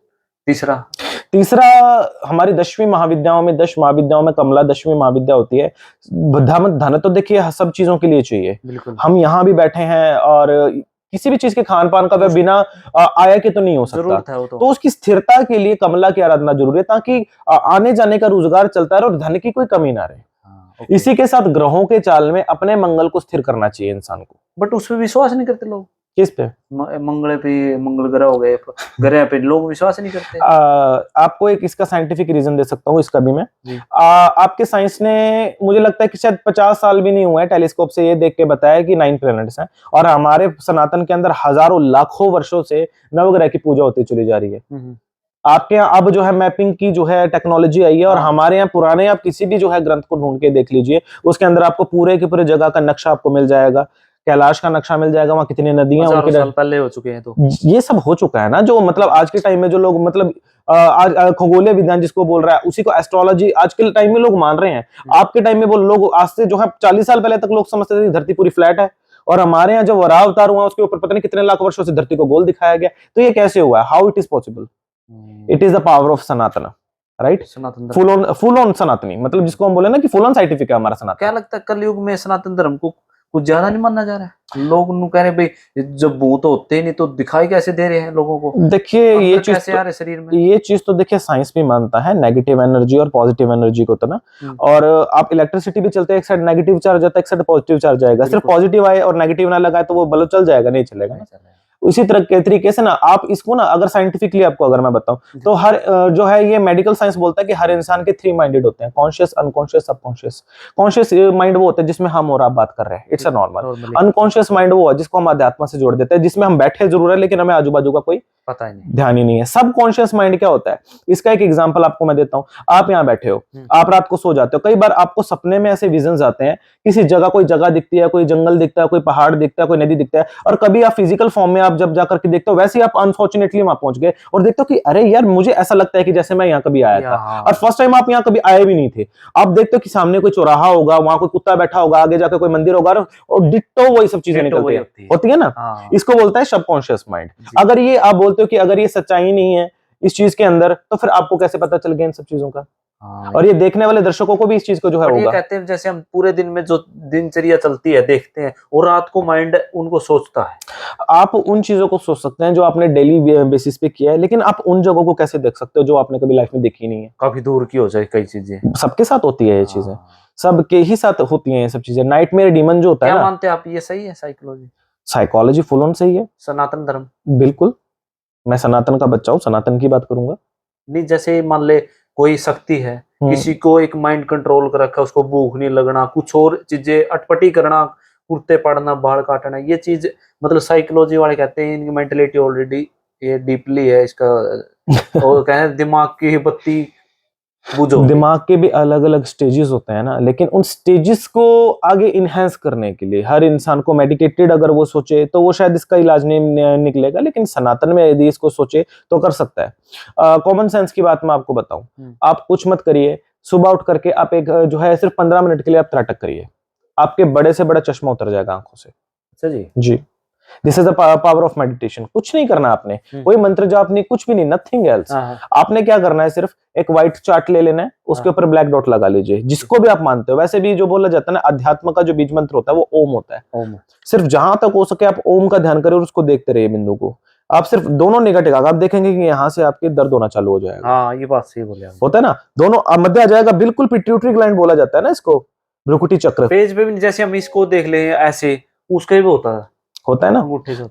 तीसरा हमारी 10वीं महाविद्याओं में, 10 महाविद्याओं में कमला 10वीं महाविद्या होती है। धन तो देखिए सब चीजों के लिए चाहिए। हम यहाँ भी बैठे हैं और किसी भी चीज के खान पान का वह बिना आय के तो नहीं हो सकता। तो उसकी स्थिरता के लिए कमला की आराधना जरूरी है, ताकि आने जाने का रोजगार चलता रहे और धन की कोई कमी ना रहे। इसी के साथ ग्रहों के चाल में अपने मंगल को स्थिर करना चाहिए इंसान को। बट उसमें विश्वास नहीं करते लोग। किस पे? मंगल पे, मंगल ग्रह हो गए, ग्रह पे लोग विश्वास नहीं करते। आपको एक इसका साइंटिफिक रीजन दे सकता हूँ इसका भी मैं। आपके साइंस ने मुझे लगता है कि शायद 50 साल भी नहीं हुआ है टेलीस्कोप से ये देख के बताया कि 9 प्लैनेट्स हैं, और हमारे सनातन के अंदर हजारों लाखों वर्षों से नवग्रह की पूजा होती चली जा रही है। आपके यहाँ अब जो है मैपिंग की जो है टेक्नोलॉजी आई है, और हमारे यहाँ पुराने आप किसी भी जो है ग्रंथ को ढूंढ के देख लीजिए, उसके अंदर आपको पूरे के पूरे जगह का नक्शा आपको मिल जाएगा। कैलाश का नक्शा मिल जाएगा, वहां कितनी नदियां, उनके साल पहले हो चुके हैं। तो ये सब हो चुका है ना, जो मतलब आज के टाइम में जो लोग मतलब आज खगोलीय विज्ञान जिसको बोल रहा है, उसी को एस्ट्रोलॉजी आज के टाइम में लोग मान रहे हैं। आपके टाइम में वो लोग आज से जो है 40 साल पहले तक लोग समझते थे धरती पूरी फ्लैट है, और हमारे यहाँ जब वराह अवतार हुआ उसके ऊपर पता नहीं कितने लाख वर्षों से धरती को गोल दिखाया गया। तो ये कैसे हुआ है? How it is possible? It is the power of Sanatan, right? Full on सनातनी, मतलब जिसको हम बोले ना कि फुल ऑन साइंटिफिक है हमारा सनातन। क्या लगता है कलयुग में सनातन धर्म को कुछ ज्यादा नहीं मानना जा रहा है? लोग कह रहे भाई जब भूत होते नहीं तो दिखाई कैसे दे रहे हैं लोगों को? देखिए ये चीज कैसे आ रहे शरीर में, ये चीज तो देखिए साइंस भी मानता है, नेगेटिव एनर्जी और पॉजिटिव एनर्जी को तो ना। और आप इलेक्ट्रिसिटी भी चलते हैं, एक साइड नेगेटिव चार्ज आता है, एक साइड पॉजिटिव चार्ज आएगा। सिर्फ पॉजिटिव आए और नेगेटिव ना लगाए तो वो बल्ब चल जाएगा? नहीं चलेगा ना। उसी तरह के तरीके से ना आप इसको ना अगर साइंटिफिकली आपको अगर मैं बताऊं तो हर जो है ये मेडिकल साइंस बोलता है कि हर इंसान के 3 माइंडेड होते हैं, conscious, unconscious, subconscious. Conscious mind वो होता है जिसमें हम और आप बात कर रहे हैं, it's a normal. Unconscious mind वो है जिसको हम अध्यात्म से जोड़ देते हैं, जिसमें हम बैठे जरूर है लेकिन हमें आजू बाजू का कोई पता ही नहीं, ध्यान ही नहीं है। सबकॉन्शियस माइंड क्या होता है, इसका एक एग्जांपल आपको मैं देता हूं। आप यहाँ बैठे हो, आप रात को सो जाते हो, कई बार आपको सपने में ऐसे विजन्स आते हैं, किसी जगह कोई जगह दिखती है, कोई जंगल दिखता है, कोई पहाड़ दिखता है, कोई नदी दिखता है, और कभी आप फिजिकल फॉर्म में आप जब जाकर के देखते हो, वैसे ही आप अनफॉर्चुनेटली वहां पहुंच गए और देखते हो कि अरे यार मुझे ऐसा लगता है कि जैसे मैं यहाँ कभी आया था, और फर्स्ट टाइम आप यहाँ कभी आए भी नहीं थे। आप देखते हो कि सामने कोई चौराहा होगा, वहां कोई कुत्ता बैठा होगा, आगे जाकर कोई मंदिर होगा, और डिट्टो वही सब चीजें निकलती होती है ना। इसको बोलता है सबकॉन्शियस माइंड। अगर ये आप बोलते हो कि अगर ये सच्चाई नहीं है इस चीज के अंदर, तो फिर आपको कैसे पता चल गया इन सब चीजों का? और ये देखने वाले दर्शकों को भी इस चीज को जो है होगा। ये कहते हैं जैसे हम पूरे दिन में जो दिनचर्या चलती है देखते हैं, और रात को माइंड उनको सोचता है। आप उन चीजों को सोच सकते हैं जो आपने डेली बेसिस पे किया है, लेकिन आप उन जगहों को कैसे देख सकते हो जो आपने कभी लाइफ में देखी नहीं है? काफी दूर की हो जाए कई चीजें, सबके साथ होती है ये चीजें, सबके ही साथ होती है ये सब चीजें। नाइटमेयर डीमन जो होता है ना, मानते हैं आप ये सही है साइकोलॉजी? साइकोलॉजी फुल ऑन सही है, सनातन धर्म। बिल्कुल। मैं सनातन का बच्चा हूँ, सनातन की बात करूंगा। नहीं, जैसे मान ले कोई शक्ति है, किसी को एक माइंड कंट्रोल कर रखा है, उसको भूख नहीं लगना, कुछ और चीजें अटपटी करना, कुर्ते पड़ना, बाल काटना, ये चीज मतलब साइकोलॉजी वाले कहते हैं इनकी मेंटेलिटी ऑलरेडी ये डीपली है इसका। और कहते हैं दिमाग की बत्ती बुझो। दिमाग के भी अलग अलग स्टेजेस होते हैं ना, लेकिन उन स्टेजेस को आगे इनहेंस करने के लिए हर इंसान को मेडिकेटेड अगर वो सोचे तो वो शायद इसका इलाज नहीं निकलेगा, लेकिन सनातन में यदि इसको सोचे तो कर सकता है। कॉमन सेंस की बात मैं आपको बताऊं, आप कुछ मत करिए, सुबह उठ करके आप एक जो है सिर्फ 15 मिनट के लिए आप त्राटक करिए, आपके बड़े से बड़ा चश्मा उतर जाएगा आंखों से। अच्छा जी। जी, this is the power of meditation. कुछ नहीं करना आपने, कोई मंत्र जाप नहीं, कुछ भी नहीं, नथिंग एल्स। आपने क्या करना है, सिर्फ एक व्हाइट चार्ट ले लेना है, उसके ऊपर ब्लैक डॉट लगा लीजिए, जिसको भी आप मानते हो। वैसे भी जो बोला जाता है ना, अध्यात्म का जो बीज मंत्र होता है वो ओम होता है। ओम। सिर्फ जहां तक हो सके आप ओम का ध्यान करें और उसको देखते रहिए बिंदु को। आप सिर्फ दोनों निगाह टिका, आप देखेंगे कि यहाँ से आपके दर्द होना चालू हो जाएगा। हाँ, ये बात सही बोले। होता है ना, दोनों मध्य आ जाएगा, बिल्कुल पिट्यूटरी ग्लैंड बोला जाता है ना इसको, भ्रुकुटी चक्र। पेज पे भी जैसे हम इसको देख ले ऐसे, उसका भी होता है ना।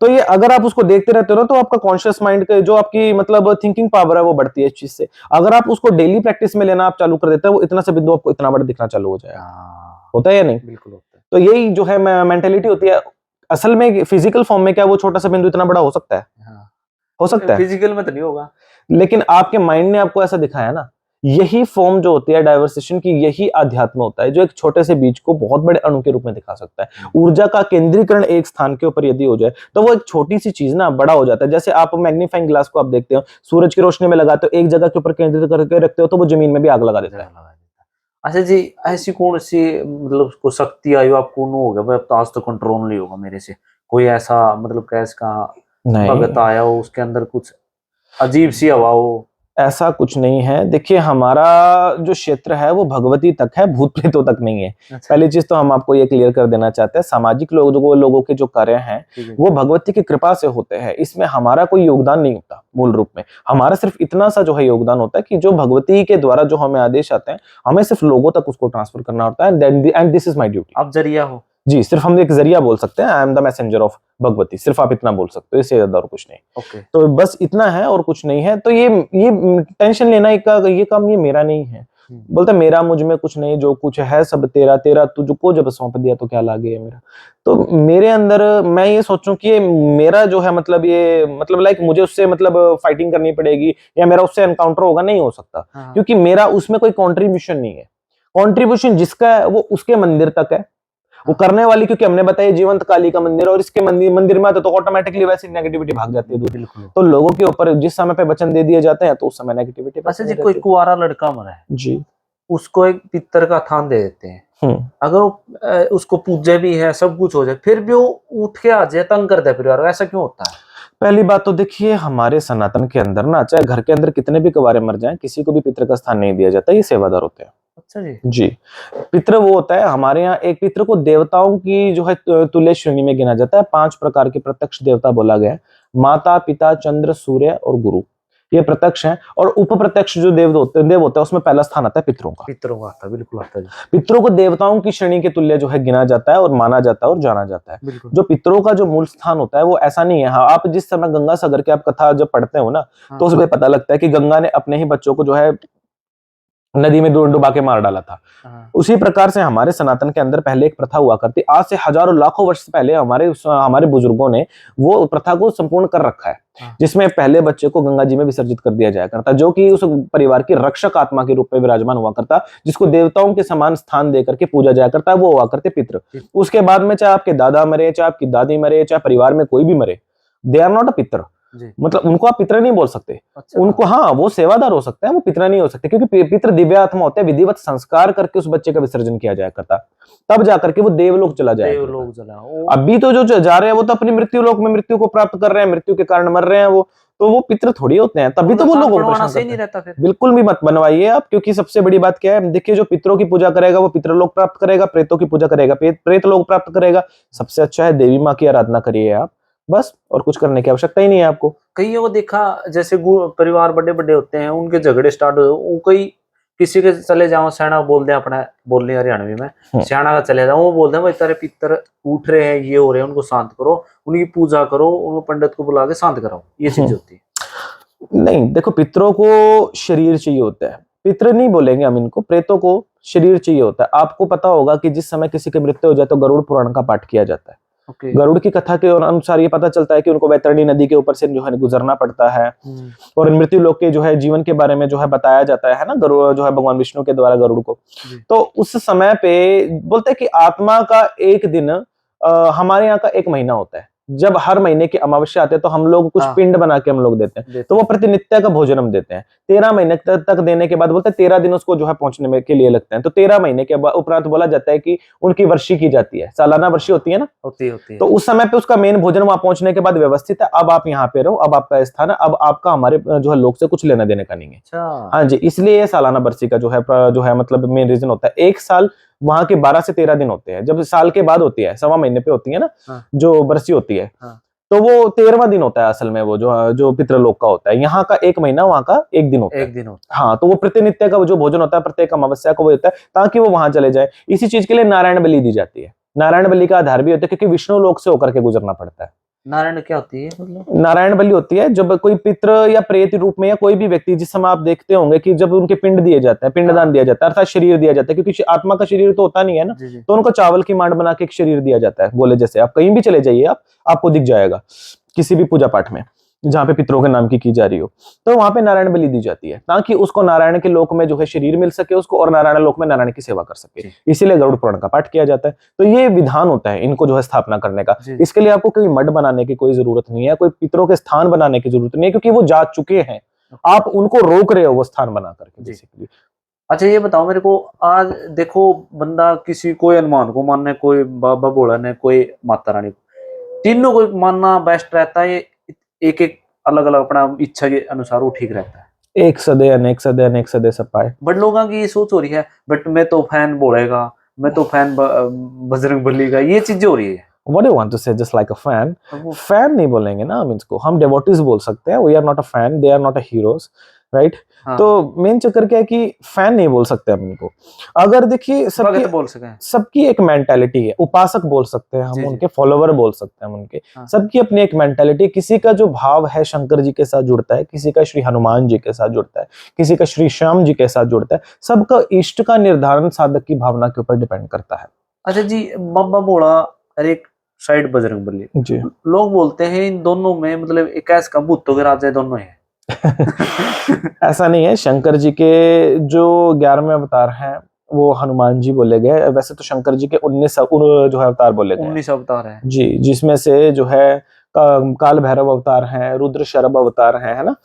तो ये अगर आप उसको देखते रहते हो ना, तो आपका कॉन्शियस माइंड का जो आपकी मतलब थिंकिंग पावर है वो बढ़ती है इस चीज से। अगर आप उसको डेली प्रैक्टिस में लेना आप चालू कर देते हैं, वो इतना सा बिंदु आपको इतना बड़ा दिखना चालू हो जाएगा। होता है या नहीं? बिल्कुल होता है। तो यही जो है मेंटेलिटी होती है। असल में फिजिकल फॉर्म में क्या वो छोटा सा बिंदु इतना बड़ा हो सकता है? हो सकता है, फिजिकल में तो नहीं होगा, लेकिन आपके माइंड ने आपको ऐसा दिखाया ना। यही फॉर्म जो होती है डाइवर्सेशन की, यही अध्यात्म होता है, जो एक छोटे से बीज को बहुत बड़े अणु के रूप में दिखा सकता है। ऊर्जा का केंद्रीकरण एक स्थान के ऊपर यदि हो जाए तो वो एक छोटी सी चीज ना बड़ा हो जाता है। जैसे आप मैग्नीफाइंग ग्लास को आप देखते हो, सूरज की रोशनी में लगाते हो, एक जगह के ऊपर केंद्रित करके रखते हो तो वो जमीन में भी आग लगा देता है। अच्छा जी, ऐसी कौन सी मतलब को शक्ति आई आपको नो हो गया भाई अब तो आज तो कंट्रोल नहीं होगा मेरे से, कोई ऐसा मतलब कैस का भगत आया हो, उसके अंदर कुछ अजीब सी हवा हो? ऐसा कुछ नहीं है। देखिए, हमारा जो क्षेत्र है वो भगवती तक है, भूत प्रेतों तक नहीं है। अच्छा। पहली चीज तो हम आपको ये क्लियर कर देना चाहते हैं, सामाजिक लोगों के जो कार्य हैं वो भगवती की कृपा से होते हैं, इसमें हमारा कोई योगदान नहीं होता। मूल रूप में हमारा सिर्फ इतना सा जो है योगदान होता है कि जो भगवती के द्वारा जो हमें आदेश आते हैं, हमें सिर्फ लोगों तक उसको ट्रांसफर करना होता है। And this is my duty. आप जरिया हो जी, सिर्फ हम एक जरिया बोल सकते हैं। I am the messenger of Bhagwati, सिर्फ आप इतना बोल सकते हो, इससे ज्यादा और कुछ नहीं। ओके। तो बस इतना है और कुछ नहीं है। तो ये टेंशन लेना ये काम ये मेरा नहीं है। बोलता मेरा मुझ में कुछ नहीं, जो कुछ है सब तेरा, तेरा तुझको जब सौंप दिया तो क्या लागे है मेरा। तो मेरे अंदर मैं ये सोचूं कि मेरा जो है मतलब ये मतलब लाइक मुझे उससे मतलब फाइटिंग करनी पड़ेगी या मेरा उससे एनकाउंटर होगा, नहीं हो सकता। क्योंकि मेरा उसमें कोई कॉन्ट्रीब्यूशन नहीं है। कॉन्ट्रीब्यूशन जिसका है वो उसके मंदिर तक है, वो करने वाली, क्योंकि हमने बताया जीवंत काली का मंदिर, और इसके मंदिर में तो ऑटोमेटिकली वैसे नेगेटिविटी भाग जाती है दूर। तो लोगों के ऊपर जिस समय पे वचन दे दिए जाते हैं तो उस समय नेगेटिविटी। अच्छा जी, कोई कुंवारा लड़का मरा है जी, उसको एक पितर का थान दे देते हैं, अगर वो उसको पूजे भी है, सब कुछ हो जाए, फिर भी वो उठ के आ जाए, तंग कर दे परिवार, ऐसा क्यों होता है? पहली बात तो देखिए, हमारे सनातन के अंदर ना, चाहे घर के अंदर कितने भी कुंवारे मर जाएं, किसी को भी पितर का स्थान नहीं दिया जाता, ये सेवादार होते हैं। अच्छा जी। जी, पितृ वो होता है हमारे यहाँ, एक पितृ को देवताओं की जो है तुल्य श्रेणी में गिना जाता है। 5 प्रकार के प्रत्यक्ष देवता बोला गया है, माता, पिता, चंद्र, सूर्य और गुरु, ये प्रत्यक्ष हैं। और उप प्रत्यक्ष जो देव होते हैं उसमें पहला स्थान आता है पितरों का। पितरों का आता है, बिल्कुल आता है। पितरों को देवताओं की श्रेणी के तुल्य जो है गिना जाता है और माना जाता है और जाना जाता है। जो पितरों का जो मूल स्थान होता है वो ऐसा नहीं है। हाँ, आप जिस समय गंगा सागर की आप कथा जब पढ़ते हो ना, तो उसमें पता लगता है कि गंगा ने अपने ही बच्चों को जो है नदी में डुबा के मार डाला था। उसी प्रकार से हमारे सनातन के अंदर पहले एक प्रथा हुआ करती, आज से हजारों लाखों वर्ष पहले हमारे बुजुर्गों ने वो प्रथा को संपूर्ण कर रखा है, जिसमें पहले बच्चे को गंगा जी में विसर्जित कर दिया जाया करता, जो कि उस परिवार की रक्षक आत्मा के रूप में विराजमान हुआ करता, जिसको देवताओं के समान स्थान देकर के पूजा जाया करता, वो हुआ करते पितृ। उसके बाद में चाहे आपके दादा मरे, चाहे आपकी दादी मरे, चाहे परिवार में कोई भी मरे, दे आर नॉट अ पितृ। मतलब उनको आप पितृ नहीं बोल सकते। अच्छा। उनको हाँ, वो सेवादार हो सकते हैं, वो पितृ नहीं हो सकते, क्योंकि पितृ दिव्य आत्मा होते हैं। विधिवत संस्कार करके उस बच्चे का विसर्जन किया जाया करता, तब जाकर के वो देवलोक चला जाएगा। अभी तो जो जा रहे हैं वो तो अपनी मृत्यु लोक में मृत्यु को प्राप्त कर रहे हैं, मृत्यु के कारण मर रहे हैं, वो तो वो पितृ थोड़ी होते हैं। तभी तो वो लोग नहीं रहता फिर। बिल्कुल भी मत बनवाइए आप, क्योंकि सबसे बड़ी बात क्या है, देखिए जो पितरों की पूजा करेगा वो पितृलोक प्राप्त करेगा, प्रेतों की पूजा करेगा प्रेत लोक प्राप्त करेगा। सबसे अच्छा है देवी माँ की आराधना करिए आप, बस, और कुछ करने की आवश्यकता ही नहीं है आपको। कईयों को देखा, जैसे परिवार बड़े बड़े होते हैं, उनके झगड़े स्टार्ट हो, कई किसी के चले जाओ सियाना बोल दे, अपना बोलने हरियाणवी में सियाना का चले जाओ, वो बोलते हैं भाई तेरे पितर उठ रहे हैं, ये हो रहे हैं, उनको शांत करो, उनकी पूजा करो, उनको पंडित को बुला के शांत कराओ, ये चीज होती है। नहीं देखो, पितरों को शरीर चाहिए होता है, पितृ नहीं बोलेंगे हम इनको, प्रेतों को शरीर चाहिए होता है। आपको पता होगा कि जिस समय किसी की मृत्यु हो जाए तो गरुड़ पुराण का पाठ किया जाता है। गरुड़ की कथा के अनुसार ये पता चलता है कि उनको वैतरणी नदी के ऊपर से जो है गुजरना पड़ता है, और मृत्यु लोक के जो है जीवन के बारे में जो है बताया जाता है ना, गरुड़ जो है भगवान विष्णु के द्वारा गरुड़ को। तो उस समय पे बोलते हैं कि आत्मा का एक दिन हमारे यहाँ का एक महीना होता है। जब हर महीने की अमावस्या आते हैं तो हम लोग कुछ पिंड बना के हम लोग देते हैं, तो वो प्रतिनित्य का भोजन हम देते हैं। 13 महीने तक देने के बाद बोलते हैं 13 दिन उसको जो है पहुंचने में के लिए लगते हैं। तो 13 महीने के उपरांत बोला जाता है कि उनकी वर्षी की जाती है, सालाना वर्षी होती है ना, होती है। तो उस समय पे उसका मेन भोजन वहां पहुंचने के बाद व्यवस्थित है। अब आप यहाँ पे रहो, अब आपका स्थान है, अब आपका हमारे जो है लोग से कुछ लेना देने का नहीं है। हाँ जी, इसलिए सालाना वर्षी का जो है मतलब मेन रीजन होता है। एक साल वहां के 12 से 13 दिन होते हैं। जब साल के बाद होती है, 1.25 महीने पे होती है ना जो बरसी होती है, तो वो 13वां दिन होता है असल में, वो जो पितृलोक का होता है। यहाँ का एक महीना, वहां का एक दिन होता है। हाँ, तो वो प्रतिनित्य का जो भोजन होता है प्रत्येक अमावस्या को वो होता है, ताकि वो वहां चले जाए। इसी चीज के लिए नारायण बलि दी जाती है। नारायण बलि का आधार भी होता है क्योंकि विष्णु लोक से होकर के गुजरना पड़ता है। नारायण क्या होती है मतलब? नारायण बलि होती है जब कोई पितृ या प्रेत रूप में या कोई भी व्यक्ति, जिस समय आप देखते होंगे कि जब उनके पिंड दिए जाते हैं, पिंडदान दिया जाता है, अर्थात शरीर दिया जाता है, क्योंकि आत्मा का शरीर तो होता नहीं है ना, तो उनको चावल की मांड बना के एक शरीर दिया जाता है। गोले जैसे, आप कहीं भी चले जाइए, आपको दिख जाएगा किसी भी पूजा पाठ में जहां पे पितरों के नाम की जा रही हो, तो वहां पे नारायण बलि दी जाती है, ताकि उसको नारायण के लोक में जो है शरीर मिल सके उसको, और नारायण लोक में नारायण की सेवा कर सके। इसीलिए गरुड़ पुराण का पाठ किया जाता है। तो ये विधान होता है इनको जो है स्थापना करने का। इसके लिए आपको कोई मठ बनाने की कोई जरूरत नहीं है, कोई पितरों के स्थान बनाने की जरूरत नहीं है, क्योंकि वो जा चुके हैं, आप उनको रोक रहे हो वो स्थान बना करके बेसिकली। अच्छा ये बताओ मेरे को, आज देखो बंदा किसी कोई हनुमान को मानने, कोई बाबा भोला ने, कोई माता रानी, तीनों को मानना बेस्ट रहता है। एक एक अलग अलग अपना इच्छा के अनुसार वो ठीक रहता है। एक सदे अनेक सदे, अनेक सदे सब पाए। बट लोगों की ये सोच हो रही है, बट मैं तो फैन बोलेगा, मैं तो फैन बजरंग बली का, ये चीजें हो रही है। What do you want to say? Just like a fan? Fan नहीं बोलेंगे ना हम इसको, हम डिवोटीज बोल सकते हैं। We are not a fan, they are not a heroes, right? तो मेन चक्कर क्या है कि फैन नहीं बोल सकते हम इनको। अगर देखिए सबकी बोल सकें, सबकी एक मेंटालिटी है। उपासक बोल सकते हैं हम, उनके फॉलोवर बोल सकते हैं हम उनके। सबकी अपनी एक मेंटालिटी। किसी का जो भाव है शंकर जी के साथ जुड़ता है, किसी का श्री हनुमान जी के साथ जुड़ता है, किसी का श्री श्याम जी के साथ जुड़ता है। सबका इष्ट का निर्धारण साधक की भावना के ऊपर डिपेंड करता है। अच्छा जी, बाबा भोला और एक साइड बजरंग बली जी, लोग बोलते हैं इन दोनों में मतलब एक ऐसा का भूतों के राजा दोनों हैं। ऐसा नहीं है। शंकर जी के जो 11वें अवतार हैं वो हनुमान जी बोले गए। वैसे तो शंकर जी के 19 जो है अवतार बोले गए, 19 अवतार है जी, जिसमें से जो है काल भैरव अवतार हैं, रुद्र शरभ अवतार हैं, है ना।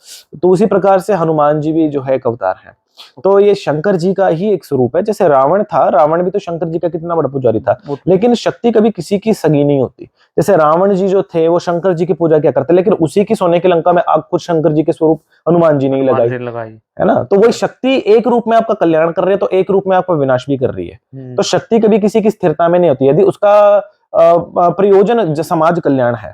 तो उसी प्रकार से हनुमान जी भी जो है एक अवतार है। तो ये शंकर जी का ही एक स्वरूप है। जैसे रावण था, रावण भी तो शंकर जी का कितना बड़ा पुजारी था, लेकिन शक्ति कभी किसी की सगी नहीं होती। जैसे रावण जी जो थे वो शंकर जी की पूजा क्या करते, लेकिन उसी की सोने की लंका में आग खुद शंकर जी के स्वरूप हनुमान जी ने लगाई, है ना। तो वही शक्ति एक रूप में आपका कल्याण कर रही है, तो एक रूप में आपका विनाश भी कर रही है। तो शक्ति कभी किसी की स्थिरता में नहीं होती। यदि उसका प्रयोजन समाज कल्याण है,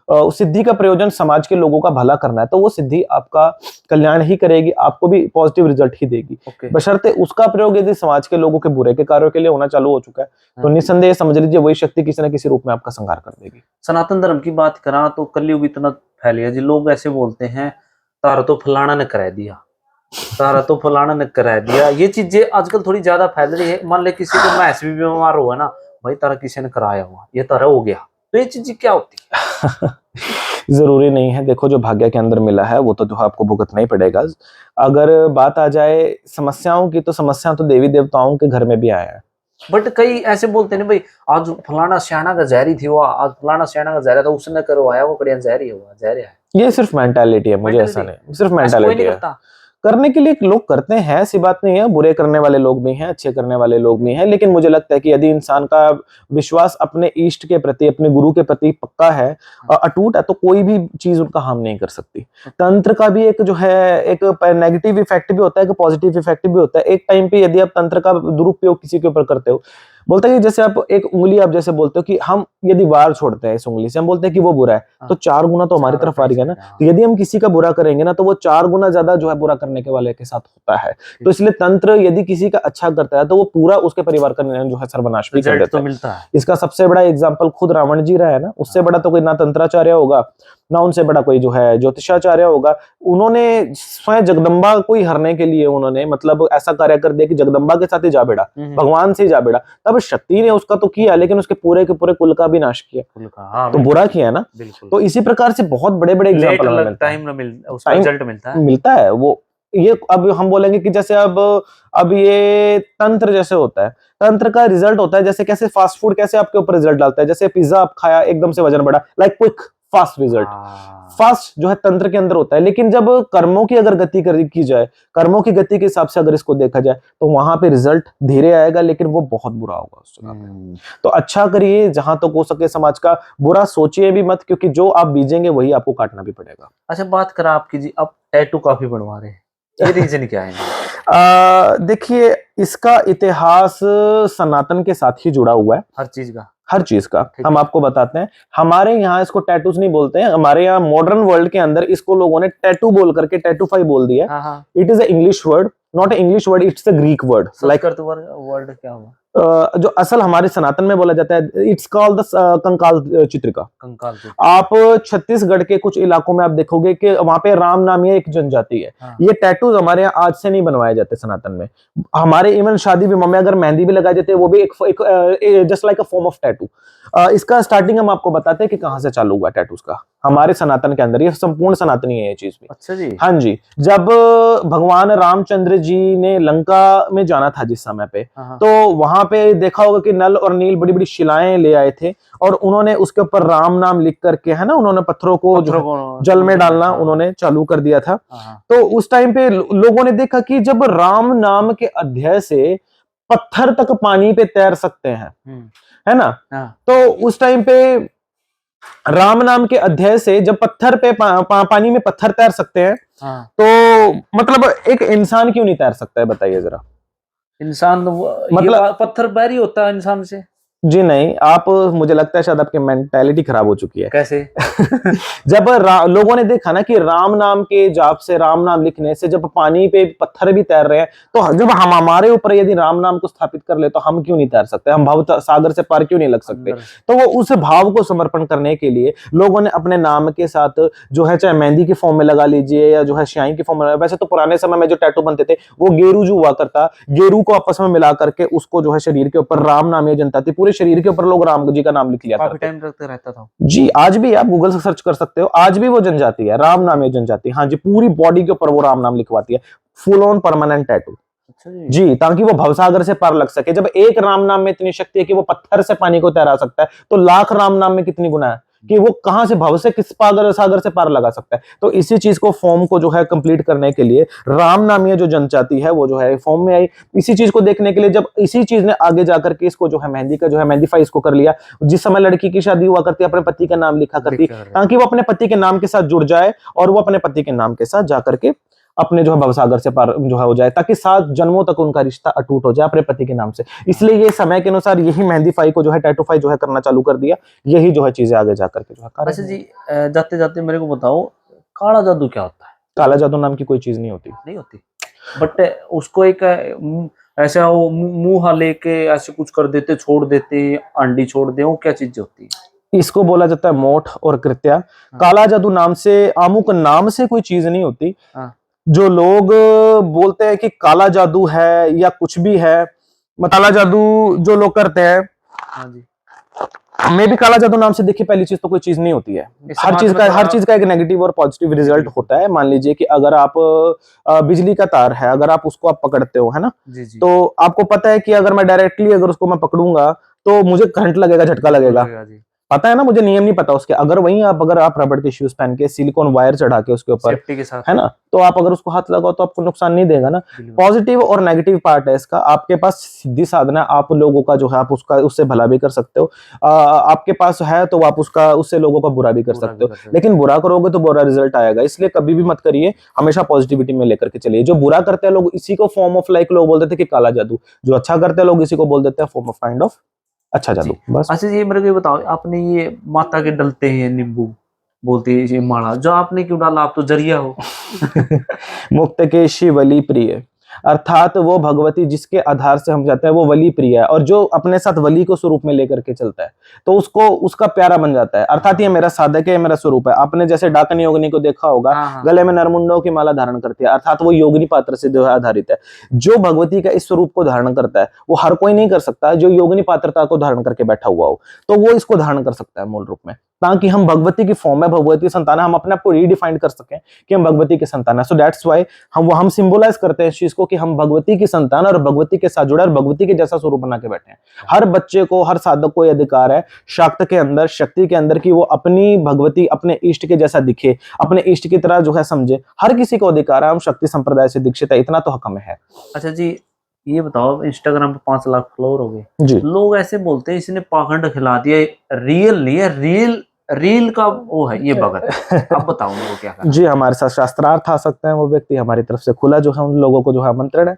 उस सिद्धि का प्रयोजन समाज के लोगों का भला करना है, तो वो सिद्धि आपका कल्याण ही करेगी, आपको भी पॉजिटिव रिजल्ट ही देगी। बशर्ते उसका प्रयोग यदि समाज के लोगों के बुरे के कार्यों के लिए होना चालू हो चुका है, तो निस्संदेह समझ लीजिए वही शक्ति किसी न किसी रूप में आपका संहार कर देगी। सनातन धर्म की बात करा तो कलयुग इतना फैल गया जी, लोग ऐसे बोलते हैं तारा तो फलाना ने करा दिया, तारा तो फलाना ने करा दिया। ये चीजें आजकल थोड़ी ज्यादा फैल रही है। मान ले किसी को मैस भी बीमार हुआ ना, भाई तारा किसी ने कराया हुआ, ये तारा हो गया, तो ये चीजें क्या होती है? जरूरी नहीं है। देखो जो भाग्य के अंदर मिला है वो तो जो आपको भुगतना ही पड़ेगा। अगर बात आ जाए समस्याओं की, तो समस्या तो देवी देवताओं के घर में भी आया है। बट कई ऐसे बोलते हैं भाई आज फलाना श्याना का जहरी थी, वो आज फलाना श्याना का जहर था, उसने करवाया, वो कड़िया जहरी हुआ, जहर है। ये सिर्फ मेंटालिटी है, मुझे ऐसा नहीं, सिर्फ मेंटालिटी है। करने के लिए लोग करते हैं, ऐसी बात नहीं है। बुरे करने वाले लोग भी हैं, अच्छे करने वाले लोग भी हैं, लेकिन मुझे लगता है कि यदि इंसान का विश्वास अपने इष्ट के प्रति, अपने गुरु के प्रति पक्का है, अटूट है, तो कोई भी चीज उनका हार्म नहीं कर सकती। तंत्र का भी एक जो है एक नेगेटिव इफेक्ट भी होता है, एक पॉजिटिव इफेक्ट भी होता है। एक टाइम पे यदि आप तंत्र का दुरुपयोग किसी के ऊपर करते हो, बोलता है कि जैसे आप एक उंगली आप जैसे बोलते हो कि हम यदि वार छोड़ते हैं इस उंगली से, हम बोलते हैं कि वो बुरा है, तो 4 गुना तो हमारी चार तरफ आ रही है ना। अपनी साइड, तो यदि हम किसी का बुरा करेंगे ना तो वो 4 गुना ज्यादा जो है बुरा करने के वाले के साथ होता है। तो इसलिए तंत्र यदि किसी का अच्छा करता है तो वो पूरा उसके परिवार का जो है सर्वनाश भी कर रिजल्ट देता तो है। मिलता है। इसका सबसे बड़ा एग्जाम्पल खुद रावण जी रहा है ना, उससे बड़ा तो कोई ना तंत्राचार्य होगा ना उनसे बड़ा कोई जो है ज्योतिषाचार्य होगा। उन्होंने स्वयं जगदम्बा को ही हरने के लिए उन्होंने मतलब ऐसा कार्य कर दिया कि जगदम्बा के साथ ही जा भिड़ा, भगवान से ही जा भिड़ा। तब शक्ति ने उसका तो किया लेकिन उसके पूरे के पूरे कुल का भी नाश किया, कुल का, हाँ तो बुरा किया ना। बिल्कुल। तो इसी प्रकार से बहुत बड़े बड़े लेट एग्जाम्पल हमें लग मिलता है, टाइम उसका टाइम रिजल्ट मिलता है। मिलता है वो। ये अब हम बोलेंगे कि जैसे अब ये तंत्र जैसे होता है, तंत्र का रिजल्ट होता है जैसे कैसे फास्ट फूड कैसे आपके ऊपर रिजल्ट डालता है, जैसे पिज्जा आप खाया एकदम से वजन बढ़ा, like quick fast result, fast जो है तंत्र के अंदर होता है। लेकिन जब कर्मों की अगर गति की जाए, कर्मों की गति के हिसाब से अगर इसको देखा जाए तो वहां पे रिजल्ट धीरे आएगा लेकिन वो बहुत बुरा होगा उस जगह पे। तो अच्छा करिए जहां तक हो सके समाज का, बुरा सोचिए भी मत, क्योंकि जो आप बीजेंगे वही आपको काटना भी पड़ेगा। अच्छा बात करा आपकी जी, अब टैटू काफी बनवा रहे हैं, ये रीजन क्या है? देखिए इसका इतिहास सनातन के साथ ही जुड़ा हुआ है, हर चीज का, हर चीज का। ठीक हम है। आपको बताते हैं, हमारे यहाँ इसको टैटूज नहीं बोलते हैं, हमारे यहाँ मॉडर्न वर्ल्ड के अंदर इसको लोगों ने टैटू बोल करके टैटूफाई बोल दिया। हाँ हाँ, it is a English word, not a English word, it's a Greek word. Like Sanskrit word क्या हुआ? जो असल हमारे सनातन में बोला जाता है, इट्स कॉल्ड द कंकाल चित्रिका। कंकाल चित्र। आप छत्तीसगढ़ के कुछ इलाकों में आप देखोगे कि वहां पे राम नामी एक जनजाति है। हाँ। ये टैटूज हमारे यहाँ आज से नहीं बनवाए जाते सनातन में, हमारे इवन शादी विवाह में अगर मेहंदी भी लगाई जाती है वो भी एक just like a form of tattoo. इसका स्टार्टिंग हम आपको बताते हैं कि कहां से चालू हुआ टैटूज का हमारे सनातन के अंदर, ये संपूर्ण सनातनी है ये चीज भी। अच्छा जी। हाँ जी, जब भगवान रामचंद्र जी ने लंका में जाना था जिस समय पे, हाँ। तो वहां पे देखा होगा कि नल और नील बड़ी बड़ी शिलाएं ले आए थे और उन्होंने उसके ऊपर राम नाम लिख करके, है ना, उन्होंने पत्थरों को जल में डालना उन्होंने चालू कर दिया था। तो उस टाइम पे लोगों ने देखा कि जब राम नाम के अध्याय से पत्थर तक पानी पे तैर सकते हैं, है ना, तो उस टाइम पे राम नाम के अध्याय से जब पत्थर पे पानी में पत्थर तैर सकते हैं, तो मतलब एक इंसान क्यों नहीं तैर सकता है बताइए जरा। इंसान मतलब पत्थर बैरी होता है इंसान से? जी नहीं, आप, मुझे लगता है शायद आपकी मेंटालिटी खराब हो चुकी है। कैसे? जब लोगों ने देखा ना कि राम नाम के जाप से, राम नाम लिखने से जब पानी पे पत्थर भी तैर रहे हैं, तो जब हम हमारे ऊपर यदि राम नाम को स्थापित कर ले तो हम क्यों नहीं तैर सकते, हम भव सागर से पार क्यों नहीं लग सकते। तो वो उस भाव को समर्पण करने के लिए लोगों ने अपने नाम के साथ जो है, चाहे मेहंदी की फॉर्म में लगा लीजिए या जो है स्याही की फॉर्म में, वैसे तो पुराने समय में जो टैटू बनते थे वो गेरू जो हुआ करता, गेरू को आपस में मिला करके उसको जो है शरीर के ऊपर राम नाम ये जनता थी, पूरे शरीर के ऊपर लोग राम जी का नाम लिख लिया काफी टाइम रखते रहता था जी। आज भी आप गूगल से सर्च कर सकते हो, आज भी वो जनजाति है, राम नाम ये जनजाति, हाँ जी, पूरी बॉडी के ऊपर वो राम नाम लिखवाती है, फुल ऑन परमानेंट टैटू। जी, ताकि वो भवसागर से पार लग सके। जब एक राम नाम में इतनी शक्ति है कि वो पत्थर से पानी को तैरा सकता है, तो लाख राम नाम में कितनी गुना है कि वो कहां से भव से किस सागर से पार लगा सकता है। तो इसी चीज को फॉर्म को जो है कंप्लीट करने के लिए राम नामी जो जनजाति है वो जो है फॉर्म में आई। इसी चीज को देखने के लिए जब इसी चीज ने आगे जाकर के इसको जो है मेहंदी का जो है मेहंदीफाई इसको कर लिया। जिस समय लड़की की शादी हुआ करती अपने पति का नाम लिखा करती, ताकि वो अपने पति के नाम के साथ जुड़ जाए और वो अपने पति के नाम के साथ जाकर के अपने जो है भवसागर से पार जो है हो जाए, ताकि 7 जन्मों तक उनका रिश्ता अटूट हो जाए अपने पति के नाम से। इसलिए ये समय के अनुसार यही मेहंदीफाई को जो है टैटूफाई जो है करना चालू कर दिया। यही जो है चीजें आगे जाकर के जो है। अच्छा जी, जाते जाते मेरे को बताओ, काला जादू क्या होता है? काला जादू नाम की कोई चीज नहीं होती, नहीं होती, बट उसको एक ऐसा वो मुंह लेके ऐसे कुछ कर देते, छोड़ देते, अंडी छोड़ दे, वो क्या चीज होती है? इसको बोला जाता है मोठ और कृत्या। काला जादू नाम से, आमुक नाम से कोई चीज नहीं होती। जो लोग बोलते हैं कि काला जादू है या कुछ भी है, काला जादू जो लोग करते हैं, मे भी काला जादू नाम से देखिए, पहली चीज तो कोई चीज नहीं होती है। हर चीज का एक नेगेटिव और पॉजिटिव रिजल्ट होता है। मान लीजिए कि अगर आप बिजली का तार है, अगर आप उसको आप पकड़ते हो, है ना, तो आपको पता है कि अगर मैं डायरेक्टली अगर उसको मैं पकड़ूंगा तो मुझे करंट लगेगा, झटका लगेगा। पता है ना, मुझे नियम नहीं पता उसके। अगर आप रबड़ के शूज पहन के सिलिकॉन वायर चढ़ा के उसके ऊपर, सेफ्टी के साथ है ना, तो आप अगर उसको हाथ लगाओ तो आपको नुकसान नहीं देगा ना। पॉजिटिव और नेगेटिव पार्ट है इसका। आपके पास सीधी साधना, आप लोगों का जो है आप उससे भला भी कर सकते हो। आपके पास है तो आप उससे लोगों का बुरा भी कर सकते हो, लेकिन बुरा करोगे तो बुरा रिजल्ट आएगा। इसलिए कभी भी मत करिए, हमेशा पॉजिटिविटी में लेकर के चलिए। जो बुरा करते हैं लोग, इसी को फॉर्म ऑफ लाइक लोग बोलते थे कि काला जादू। जो अच्छा करते हैं लोग, इसी को बोल देते हैं फॉर्म ऑफ काइंड ऑफ अच्छा जादू। बस। अच्छा ये मेरे को ये बताओ, आपने ये माता के डलते हैं नींबू बोलती है ये माला, जो आपने क्यों डाला? आप तो जरिया हो। मुक्त के शिव वली प्रिय, अर्थात वो भगवती जिसके आधार से हम जाते हैं वो वली प्रिय है, और जो अपने साथ वली को स्वरूप में लेकर के चलता है तो उसको उसका प्यारा बन जाता है। अर्थात ये मेरा साधक है, ये मेरा स्वरूप है। आपने जैसे डाकन योगिनी को देखा होगा, गले में नरमुंडों की माला धारण करती है, अर्थात वो योगिनी पात्र से जो है आधारित है। जो भगवती का इस स्वरूप को धारण करता है वो हर कोई नहीं कर सकता। जो योगिनी पात्रता को धारण करके बैठा हुआ हो तो वो इसको धारण कर सकता है मूल रूप में, ताकि हम भगवती की फॉर्म है, भगवती संतान है, हम अपने आप को रीडिफाइन कर सकें कि हम भगवती के संतान है। सो दैट्स व्हाई हम सिंबलाइज करते हैं इस चीज को कि हम भगवती की संतान और भगवती के साथ जुड़े और भगवती के जैसा स्वरूप बना के बैठे हैं। हर बच्चे को, हर साधक को यह अधिकार है शाक्त के अंदर, शक्ति के अंदर, कि वो अपनी भगवती अपने इष्ट के जैसा दिखे, अपने इष्ट की तरह जो है समझे। हर किसी को अधिकार है। हम शक्ति संप्रदाय से दीक्षित है, इतना तो हक में है। अच्छा जी ये बताओ, इंस्टाग्राम पे 5 लाख फॉलोअर हो गए जी। लोग ऐसे बोलते हैं इसने पाखंड खिला दिया, रियल नहीं है, रील का वो है ये भगत। अब बताओ मेरे को क्या करना? जी, हमारे साथ शास्त्रार्थ आ सकते हैं वो व्यक्ति, हमारी तरफ से खुला जो है उन लोगों को जो है आमंत्रण है।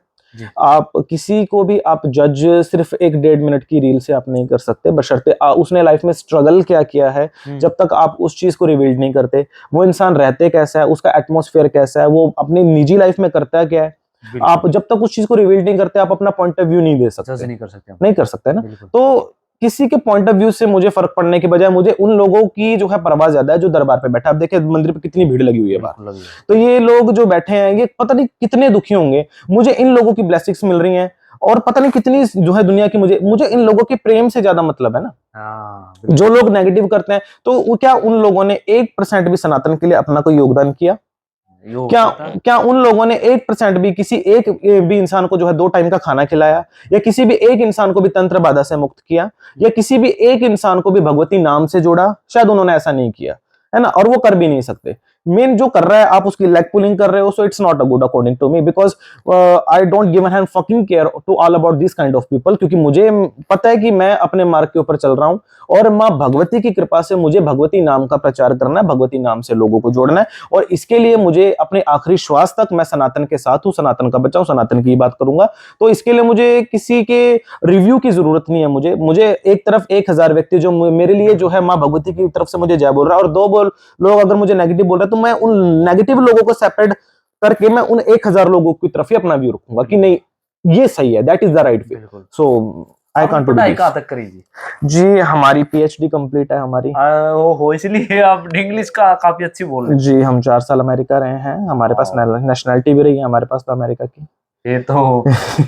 आप किसी को भी आप जज सिर्फ 1-1.5 मिनट की रील से आप नहीं कर सकते, बशर्ते उसने लाइफ में स्ट्रगल क्या किया है। जब तक आप उस चीज को रिवील नहीं करते, वो इंसान रहते कैसा है, उसका एटमॉस्फेयर कैसा है, वो अपनी निजी लाइफ में करता है क्या है, आप जब तक उस चीज को रिवील नहीं करते, आप अपना पॉइंट ऑफ व्यू नहीं दे सकते, नहीं कर सकते ना। तो किसी के पॉइंट ऑफ व्यू से मुझे फर्क पड़ने के बजाय मुझे उन लोगों की जो है परवाह ज्यादा है जो दरबार पे बैठा। आप देखिए मंदिर पे कितनी भीड़ लगी हुई है बाहर, तो ये लोग जो बैठे हैं ये पता नहीं कितने दुखी होंगे। मुझे इन लोगों की ब्लेसिंग्स मिल रही हैं और पता नहीं कितनी जो है दुनिया की, मुझे इन लोगों के प्रेम से ज्यादा मतलब है ना। जो लोग नेगेटिव करते हैं, तो क्या उन लोगों ने 1% भी सनातन के लिए अपना कोई योगदान किया? क्या उन लोगों ने 1% भी किसी एक भी इंसान को जो है 2 टाइम का खाना खिलाया, या किसी भी एक इंसान को भी तंत्र बाधा से मुक्त किया, या किसी भी एक इंसान को भी भगवती नाम से जोड़ा? शायद उन्होंने ऐसा नहीं किया, है ना, और वो कर भी नहीं सकते। मेन जो कर रहा है, आप उसकी लेग पुलिंग कर रहे हो, so it's not a good according to me, because I don't give an hand fucking care to all about this kind of people, क्योंकि मुझे पता है कि मैं अपने मार्ग के ऊपर चल रहा हूं और मां भगवती की कृपा से मुझे भगवती नाम का प्रचार करना है, भगवती नाम से लोगों को जोड़ना है, और इसके लिए मुझे अपने आखिरी श्वास तक मैं सनातन के साथ हूं, सनातन का बच्चा हूं, सनातन की बात करूंगा। तो इसके लिए मुझे किसी के रिव्यू की जरूरत नहीं है। मुझे एक तरफ 1000 व्यक्ति जो मेरे लिए जो है मां भगवती की तरफ से मुझे जय बोल रहा है, और 2 लोग अगर मुझे नेगेटिव बोल रहे हैं, तो मैं उन नेगेटिव लोगों को सेपरेट करके मैं उन 1000 लोगों की तरफ ही अपना व्यू रखूंगा कि नहीं ये सही है, that is the right way. So I can't do this. कहाँ तक करी जी, हमारी पीएचडी कंप्लीट है हमारी। हो इसलिए आप इंग्लिश का काफी अच्छी बोल रहे हैं। जी, हम 4 साल अमेरिका रहे हैं, हमारे पास नेशनैलिटी भी रही है हमारे पास तो अमेरिका की। ये तो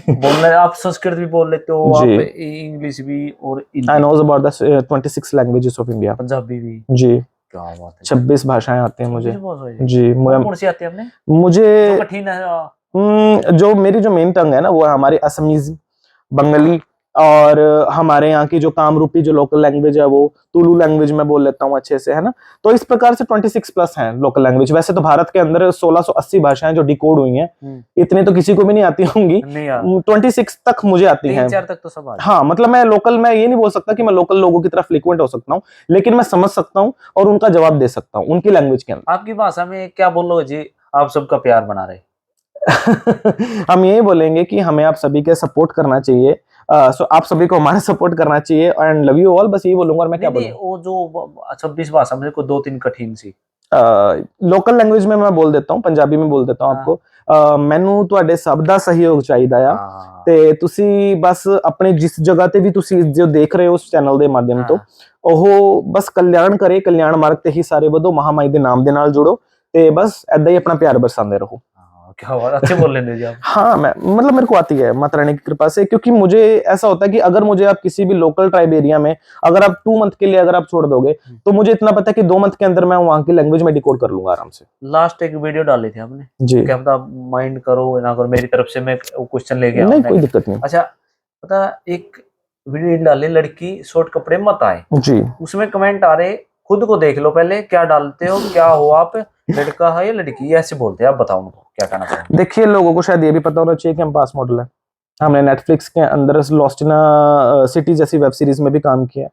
बोल रहे आप संस्कृत भी बोल लेते हो, आप इंग्लिश भी, और I knows about the 26 languages of India. Punjabi भी? जी, क्या बात है। 26 भाषाएं आती हैं मुझे। जी, कौन सी आती है आपने? मुझे जो कठिन है, जो मेरी जो मेन टंग है ना वो है हमारी असमीज, बंगाली, और हमारे यहाँ की जो कामरूपी जो लोकल लैंग्वेज है वो तुलु लैंग्वेज में बोल लेता हूँ अच्छे से, है ना। तो इस प्रकार से 26 प्लस हैं लोकल लैंग्वेज। वैसे तो भारत के अंदर 1680 भाषाएं जो डिकोड हुई हैं, इतने तो किसी को भी नहीं आती होंगी। 26 तक मुझे आती हैं। 3-4 तक तो सब आती। हाँ, मतलब मैं ये नहीं बोल सकता कि मैं लोकल लोगों की तरह फ्लुएंट हो सकता हूँ, लेकिन मैं समझ सकता हूँ और उनका जवाब दे सकता हूँ उनकी लैंग्वेज के अंदर। आपकी भाषा में क्या बोलोगे जी? आप सबका प्यार बना रहे। हम यही बोलेंगे कि हमें आप सभी के सपोर्ट करना चाहिए, सो आप सभी को हमारा सपोर्ट करना चाहिए, एंड लव यू ऑल। बस यही बोलूंगा। और मैं क्या बोलूं, वो जो 26 भाषा में को 2-3 कठिन सी लोकल लैंग्वेज में मैं बोल देता हूँ, पंजाबी में बोल देता हूँ आपको। ਮੈਨੂੰ ਤੁਹਾਡੇ ਸਭ ਦਾ ਸਹਿਯੋਗ ਚਾਹੀਦਾ ਆ, ਤੇ ਤੁਸੀਂ ਬਸ ਆਪਣੇ ਜਿਸ ਜਗ੍ਹਾ ਤੇ ਵੀ ਤੁਸੀਂ ਜੋ ਦੇਖ ਰਹੇ ਹੋ ਉਸ ਚੈਨਲ ਦੇ ਮਾਧਿਅਮ ਤੋਂ, ਉਹ ਬਸ ਕਲਿਆਣ ਕਰੇ, ਕਲਿਆਣ ਮਾਰਗ ਤੇ ਹੀ ਸਾਰੇ ਵਧੋ, ਮਹਾਮਾਈ ਦੇ ਨਾਮ ਦੇ ਨਾਲ ਜੁੜੋ, ਤੇ ਬਸ ਐਦਾਂ ਹੀ ਆਪਣਾ ਪਿਆਰ बरसाते रहो। क्या बात, अच्छे बोल लेते जी आप। हाँ, मैं मतलब मेरे को आती है माता रानी की कृपा से, क्योंकि मुझे ऐसा होता है कि अगर मुझे आप किसी भी लोकल ट्राइब एरिया में अगर आप 2 मंथ के लिए अगर आप छोड़ दोगे, तो मुझे इतना पता है कि 2 मंथ के अंदर मैं वहां की लैंग्वेज में डिकोड कर लूंगा आराम से। लास्ट एक वीडियो डाली थी आपने जी, क्या पता माइंड करो ना करो, मेरी तरफ से मैं क्वेश्चन लेके आऊं। नहीं, कोई दिक्कत नहीं। अच्छा, पता एक वीडियो डाले लड़की शॉर्ट कपड़े मत आए, जी उसमें कमेंट आ रहे खुद को देख लो पहले क्या डालते हो, क्या हो आप, लड़का है या लड़की, ऐसे बोलते हैं। आप बताओ उनको क्या कहना चाहेंगे। देखिए, लोगों को शायद ये भी पता होना चाहिए कि हम पास मॉडल है। हमने नेटफ्लिक्स के अंदर लॉस्ट इन सिटी जैसी वेब सीरीज में भी काम किया,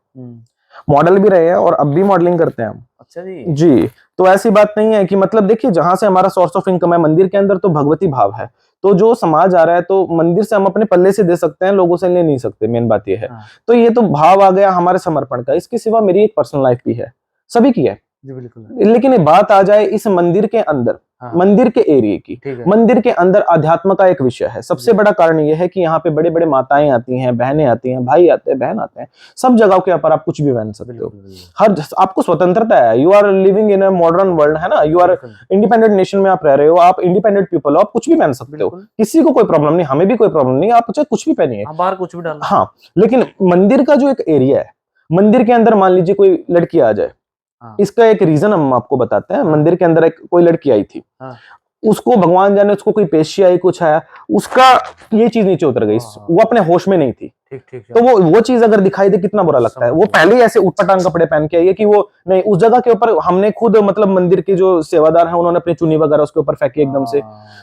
मॉडल भी रहे हैं और अब भी मॉडलिंग करते हैं हम। अच्छा जी। जी, तो ऐसी बात नहीं है कि मतलब देखिए, जहां से हमारा सोर्स ऑफ इनकम है मंदिर के अंदर, तो भगवती भाव है, तो जो समाज आ रहा है तो मंदिर से हम अपने पल्ले से दे सकते हैं, लोगों से ले नहीं सकते, मेन बात ये है। हाँ। तो ये तो भाव आ गया हमारे समर्पण का। इसके सिवा मेरी एक पर्सनल लाइफ भी है, सभी की है। जी बिल्कुल। लेकिन ये बात आ जाए इस मंदिर के अंदर, हाँ। मंदिर के एरिया की, ठीक है। मंदिर के अंदर अध्यात्म का एक विषय है। सबसे बड़ा कारण यह है कि यहाँ पे बड़े बड़े माताएं आती हैं, बहनें आती हैं, भाई आते हैं, बहन आते हैं, सब जगहों के ऊपर आप कुछ भी पहन सकते हो। हर आपको स्वतंत्रता है। You are living in a modern world, है ना, यू आर इंडिपेंडेंट नेशन में आप रह रहे हो, आप इंडिपेंडेंट पीपल हो, आप कुछ भी पहन सकते हो, किसी को कोई प्रॉब्लम नहीं, हमें भी कोई प्रॉब्लम नहीं, आप चाहे कुछ भी पहनिए, बाहर कुछ भी डालो। हाँ, लेकिन मंदिर का जो एक एरिया है, मंदिर के अंदर मान लीजिए कोई लड़की आ जाए, इसका एक रीजन हम आपको बताते हैं। मंदिर के अंदर एक कोई लड़की आई थी, उसको भगवान जाने उसको कोई पेशी आई, कुछ आया, उसका ये चीज नीचे उतर गई, वो अपने होश में नहीं थी। ठीक। तो वो चीज अगर दिखाई दे कितना बुरा लगता है। वो पहले ही ऐसे उटपटांग कपड़े पहन के आई है कि वो नहीं, उस जगह के ऊपर हमने खुद मतलब मंदिर के जो सेवादार हैं उन्होंने अपनी चुन्नी वगैरह उसके ऊपर फेंकी एकदम से।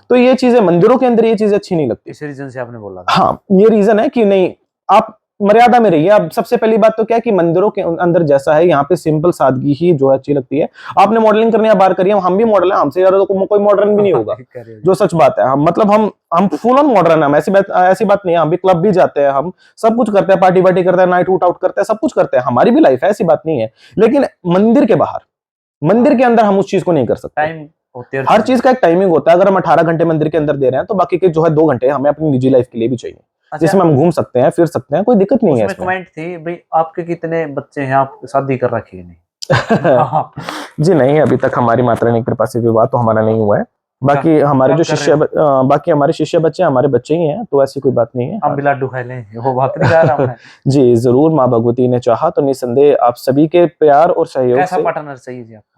तो ये चीजें मंदिरों के अंदर ये चीजें अच्छी नहीं लगती। इस रीजन से आपने बोला। हाँ, ये रीजन है कि नहीं, आप मर्यादा में रहिए। अब सबसे पहली बात तो क्या है कि मंदिरों के अंदर जैसा है, यहाँ पे सिंपल सादगी ही जो है अच्छी लगती है। आपने मॉडलिंग करनी है, बाहर करिए, हम भी मॉडल हैं, हमसे ज्यादा तो कोई मॉडर्न भी नहीं होगा, जो सच बात है। हम मतलब हम फुल ऑन मॉडर्न है, ऐसी बात नहीं है। हम भी क्लब भी जाते हैं, हम सब कुछ करते हैं, पार्टी वार्टी करते हैं, नाइट आउट करते हैं, सब कुछ करते हैं, हमारी भी लाइफ है, ऐसी बात नहीं है। लेकिन मंदिर के बाहर, मंदिर के अंदर हम उस चीज को नहीं कर सकते। टाइम होते हैं, हर चीज का एक टाइमिंग होता है। अगर हम 18 घंटे मंदिर के अंदर दे रहे हैं तो बाकी के जो है 2 घंटे हमें अपनी निजी लाइफ के लिए भी चाहिए, जिसमें हम घूम सकते हैं, फिर सकते हैं, कोई दिक्कत नहीं है इसमें। कमेंट थी भाई आपके कितने बच्चे हैं, आप शादी कर रखी है नहीं? जी नहीं, अभी तक हमारी माता रानी की कृपा से विवाह तो हमारा नहीं हुआ है। बाकी हमारे जो शिष्य बाकी हमारे शिष्य बच्चे हमारे बच्चे ही हैं, तो ऐसी कोई बात नहीं है। हम भी लड्डू खा लें, वो बात नहीं कर रहा मैं। जी जरूर, माँ भगवती ने चाहा तो निसंदेह आप सभी के प्यार और सहयोग से। कैसा पार्टनर चाहिए जी आपको?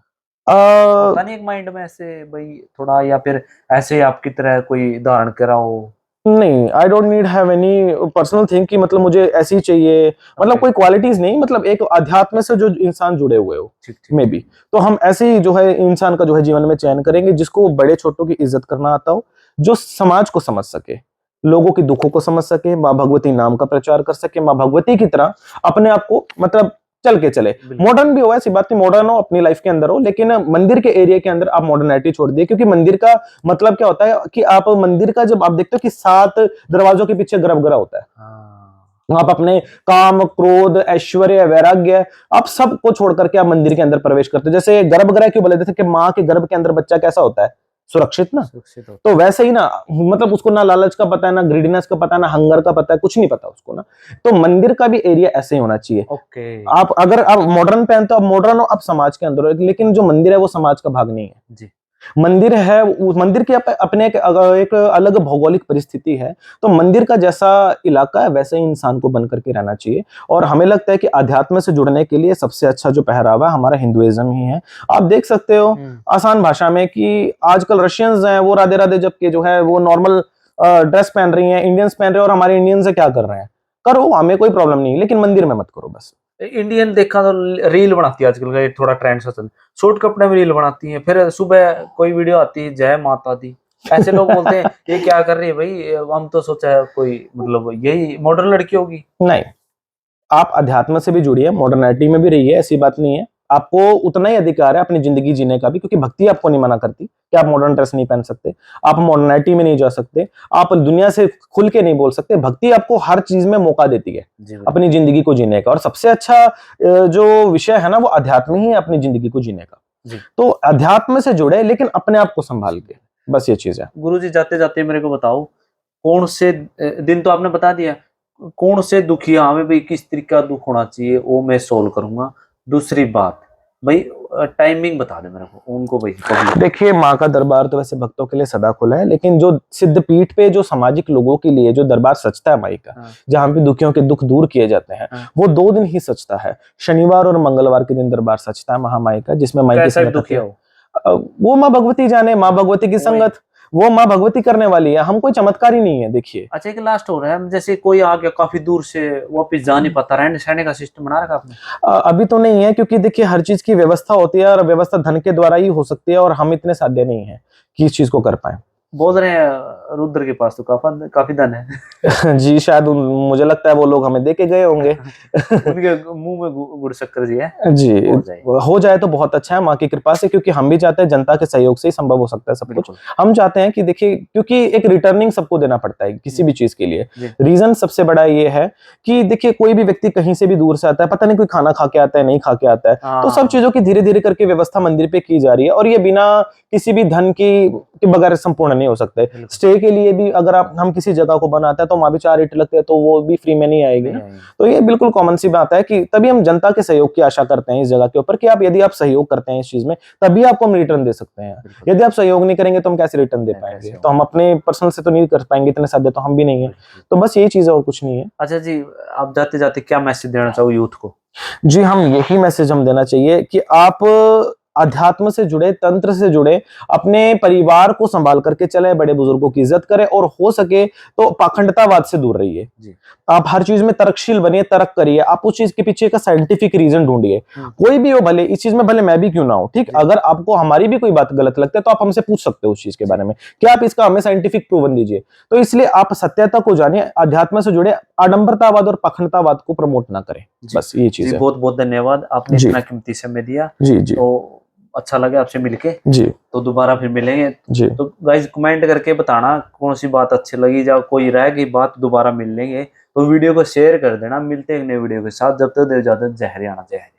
पता नहीं एक माइंड में ऐसे भाई थोड़ा, या फिर ऐसे आपकी तरह कोई धारण करा हो? नहीं, I don't need have any personal thing कि मतलब मुझे ऐसी चाहिए, मतलब कोई क्वालिटीज नहीं, मतलब एक अध्यात्म से जो इंसान जुड़े हुए हो मे बी, तो हम ऐसे ही जो है इंसान का जो है जीवन में चयन करेंगे, जिसको बड़े छोटों की इज्जत करना आता हो, जो समाज को समझ सके, लोगों के दुखों को समझ सके, माँ भगवती नाम का प्रचार कर सके, माँ भगवती की तरह अपने आप को मतलब चल के चले। मॉडर्न भी हो, ऐसी बात नहीं, मॉडर्न हो अपनी लाइफ के अंदर हो, लेकिन मंदिर के एरिया के अंदर आप मॉडर्निटी छोड़ दिए। क्योंकि मंदिर का मतलब क्या होता है कि आप मंदिर का जब आप देखते हो कि 7 दरवाजों के पीछे गर्भगृह होता है। आप अपने काम, क्रोध, ऐश्वर्य, वैराग्य, आप सबको छोड़ करके आप मंदिर के अंदर प्रवेश करते हो। जैसे गर्भगृह क्यों बोले थे कि माँ के गर्भ के अंदर बच्चा कैसा होता है, सुरक्षित ना। तो वैसे ही ना, मतलब उसको ना लालच का पता है, ना ग्रीडीनेस का पता है, ना हंगर का पता है, कुछ नहीं पता उसको ना। तो मंदिर का भी एरिया ऐसे ही होना चाहिए। आप अगर आप मॉडर्न पहनते हो, आप मॉडर्न हो, आप समाज के अंदर हो, लेकिन जो मंदिर है वो समाज का भाग नहीं है जी। मंदिर है, मंदिर की अपने एक अलग भौगोलिक परिस्थिति है। तो मंदिर का जैसा इलाका है वैसे ही इंसान को बन करके रहना चाहिए। और हमें लगता है कि अध्यात्म से जुड़ने के लिए सबसे अच्छा जो पहरावा है हमारा हिंदुइज्म ही है। आप देख सकते हो आसान भाषा में कि आजकल रशियंस हैं वो राधे राधे जब के जो है वो नॉर्मल ड्रेस पहन रही हैं, इंडियंस पहन रहे हैं, और हमारे इंडियंस क्या कर रहे हैं, करो, हमें कोई प्रॉब्लम नहीं, लेकिन मंदिर में मत करो बस। इंडियन देखा तो रील बनाती है आजकल का, एक थोड़ा ट्रेंड सा चल, शॉर्ट कपड़े में रील बनाती है, फिर सुबह कोई वीडियो आती है जय माता दी, ऐसे लोग बोलते हैं ये क्या कर रही है भाई, हम तो सोचा है कोई मतलब यही मॉडर्न लड़की होगी। नहीं, आप अध्यात्म से भी जुड़िए, मॉडर्निटी में भी रहिए, ऐसी बात नहीं है। आपको उतना ही अधिकार है अपनी जिंदगी जीने का भी, क्योंकि भक्ति आपको नहीं मना करती कि आप मॉडर्न ड्रेस नहीं पहन सकते, आप मॉडर्निटी में नहीं जा सकते, आप दुनिया से खुल के नहीं बोल सकते। भक्ति आपको हर चीज में मौका देती है अपनी जिंदगी को जीने का, और सबसे अच्छा जो विषय है ना वो अध्यात्म ही है अपनी जिंदगी को जीने का। तो अध्यात्म से जुड़े, लेकिन अपने आप को संभाल के, बस ये चीज है। गुरुजी जाते जाते मेरे को बताओ, कौन से दिन तो आपने बता दिया, कौन से दुखी हमें भाई किस तरीके का दुख होना चाहिए वो मैं सोल्व करूंगा। दूसरी बात भाई टाइमिंग बता दे मेरे को उनको भाई। देखिए, माँ का दरबार तो वैसे भक्तों के लिए सदा खुला है, लेकिन जो सिद्ध पीठ पे जो सामाजिक लोगों के लिए जो दरबार सचता है माई का, जहाँ पे दुखियों के दुख दूर किए जाते हैं, वो 2 दिन ही सचता है। शनिवार और मंगलवार के दिन दरबार सचता है महामाई का, जिसमें माई की दुखिया वो माँ भगवती जाने, माँ भगवती की संगत, वो माँ भगवती करने वाली है, हम कोई चमत्कार ही नहीं है। देखिए अच्छा, एक लास्ट हो रहा है, जैसे कोई आ गया काफी दूर से, वापिस जा नहीं पाता, रहने सहने का सिस्टम बना रखा आपने? अभी तो नहीं है, क्योंकि देखिए हर चीज की व्यवस्था होती है और व्यवस्था धन के द्वारा ही हो सकती है, और हम इतने साध्य नहीं है कि इस चीज को कर पाए। बोल रहे हैं रुद्र के पास तो काफी धन है। जी शायद मुझे लगता है वो लोग हमें दे के गए होंगे। उनके मुंह में गुड़ शक्कर जी है। जी हो हो जाए तो बहुत अच्छा है माँ की कृपा से, क्योंकि हम भी चाहते हैं, जनता के सहयोग से ही संभव हो सकता है सब कुछ। बिल्कुल। हम चाहते हैं कि देखिए, क्योंकि एक रिटर्निंग सबको देना पड़ता है किसी भी चीज के लिए। जी। रीजन सबसे बड़ा ये है कि देखिए कोई भी व्यक्ति कहीं से भी दूर से आता है, पता नहीं कोई खाना खा के आता है, नहीं खा के आता है, तो सब हाँ, चीजों की धीरे धीरे करके व्यवस्था मंदिर पे की जा रही है, और ये बिना किसी भी धन की के बगैर संपूर्ण नहीं हो सकते। बिल्कुल। स्टे के लिए भी अगर हम किसी जगह को बनाते हैं तो वहां भी 4 ईंट लगते हैं, तो वो भी फ्री में नहीं आएगी ना। तो ये बिल्कुल कॉमन सी बात है कि तभी हम जनता के सहयोग की आशा करते हैं इस जगह के ऊपर, कि आप यदि आप सहयोग करते हैं इस चीज में, तभी आपको हम रिटर्न दे सकते हैं। बिल्कुल। यदि आप सहयोग नहीं करेंगे तो हम कैसे रिटर्न दे पाएंगे? कैसे तो हम अपने पर्सनल से तो नहीं कर पाएंगे, इतने साध्य तो हम भी नहीं है। तो बस यही चीज है और कुछ नहीं है। अच्छा जी, आप जाते जाते क्या मैसेज देना चाहो यूथ को? जी, हम यही मैसेज हम देना चाहिए कि आप अध्यात्म से जुड़े, तंत्र से जुड़े, अपने परिवार को संभाल करके चले, बड़े बुजुर्गों की इज्जत करें, और हो सके तो पाखंडतावाद से दूर रहिए। आप हर चीज में तर्कशील बनिए, तर्क करिए, आप उस चीज के पीछे का साइंटिफिक रीजन ढूंढिए। कोई भी हो, भले इस चीज में भले मैं भी क्यों ना हो, ठीक, अगर आपको हमारी भी कोई बात गलत लगती है तो आप हमसे पूछ सकते हो उस चीज के बारे में कि आप इसका हमें साइंटिफिक प्रूवन दीजिए। तो इसलिए आप सत्यता को जानिए, अध्यात्म से जुड़े, आडंबरतावाद और पाखंडतावाद को प्रमोट ना करें। बस ये चीज है। बहुत बहुत धन्यवाद, आपने इतना कीमती समय दिया। जी जी, तो अच्छा लगा आपसे मिलके जी, तो दोबारा फिर मिलेंगे जी। तो गाइस कमेंट करके बताना कौन सी बात अच्छी लगी, या कोई रह गई बात, दोबारा मिल लेंगे तो वीडियो को शेयर कर देना। मिलते हैं एक नए वीडियो के साथ, जब तक दे इजाजत, जय हरियाणा जय हिंद।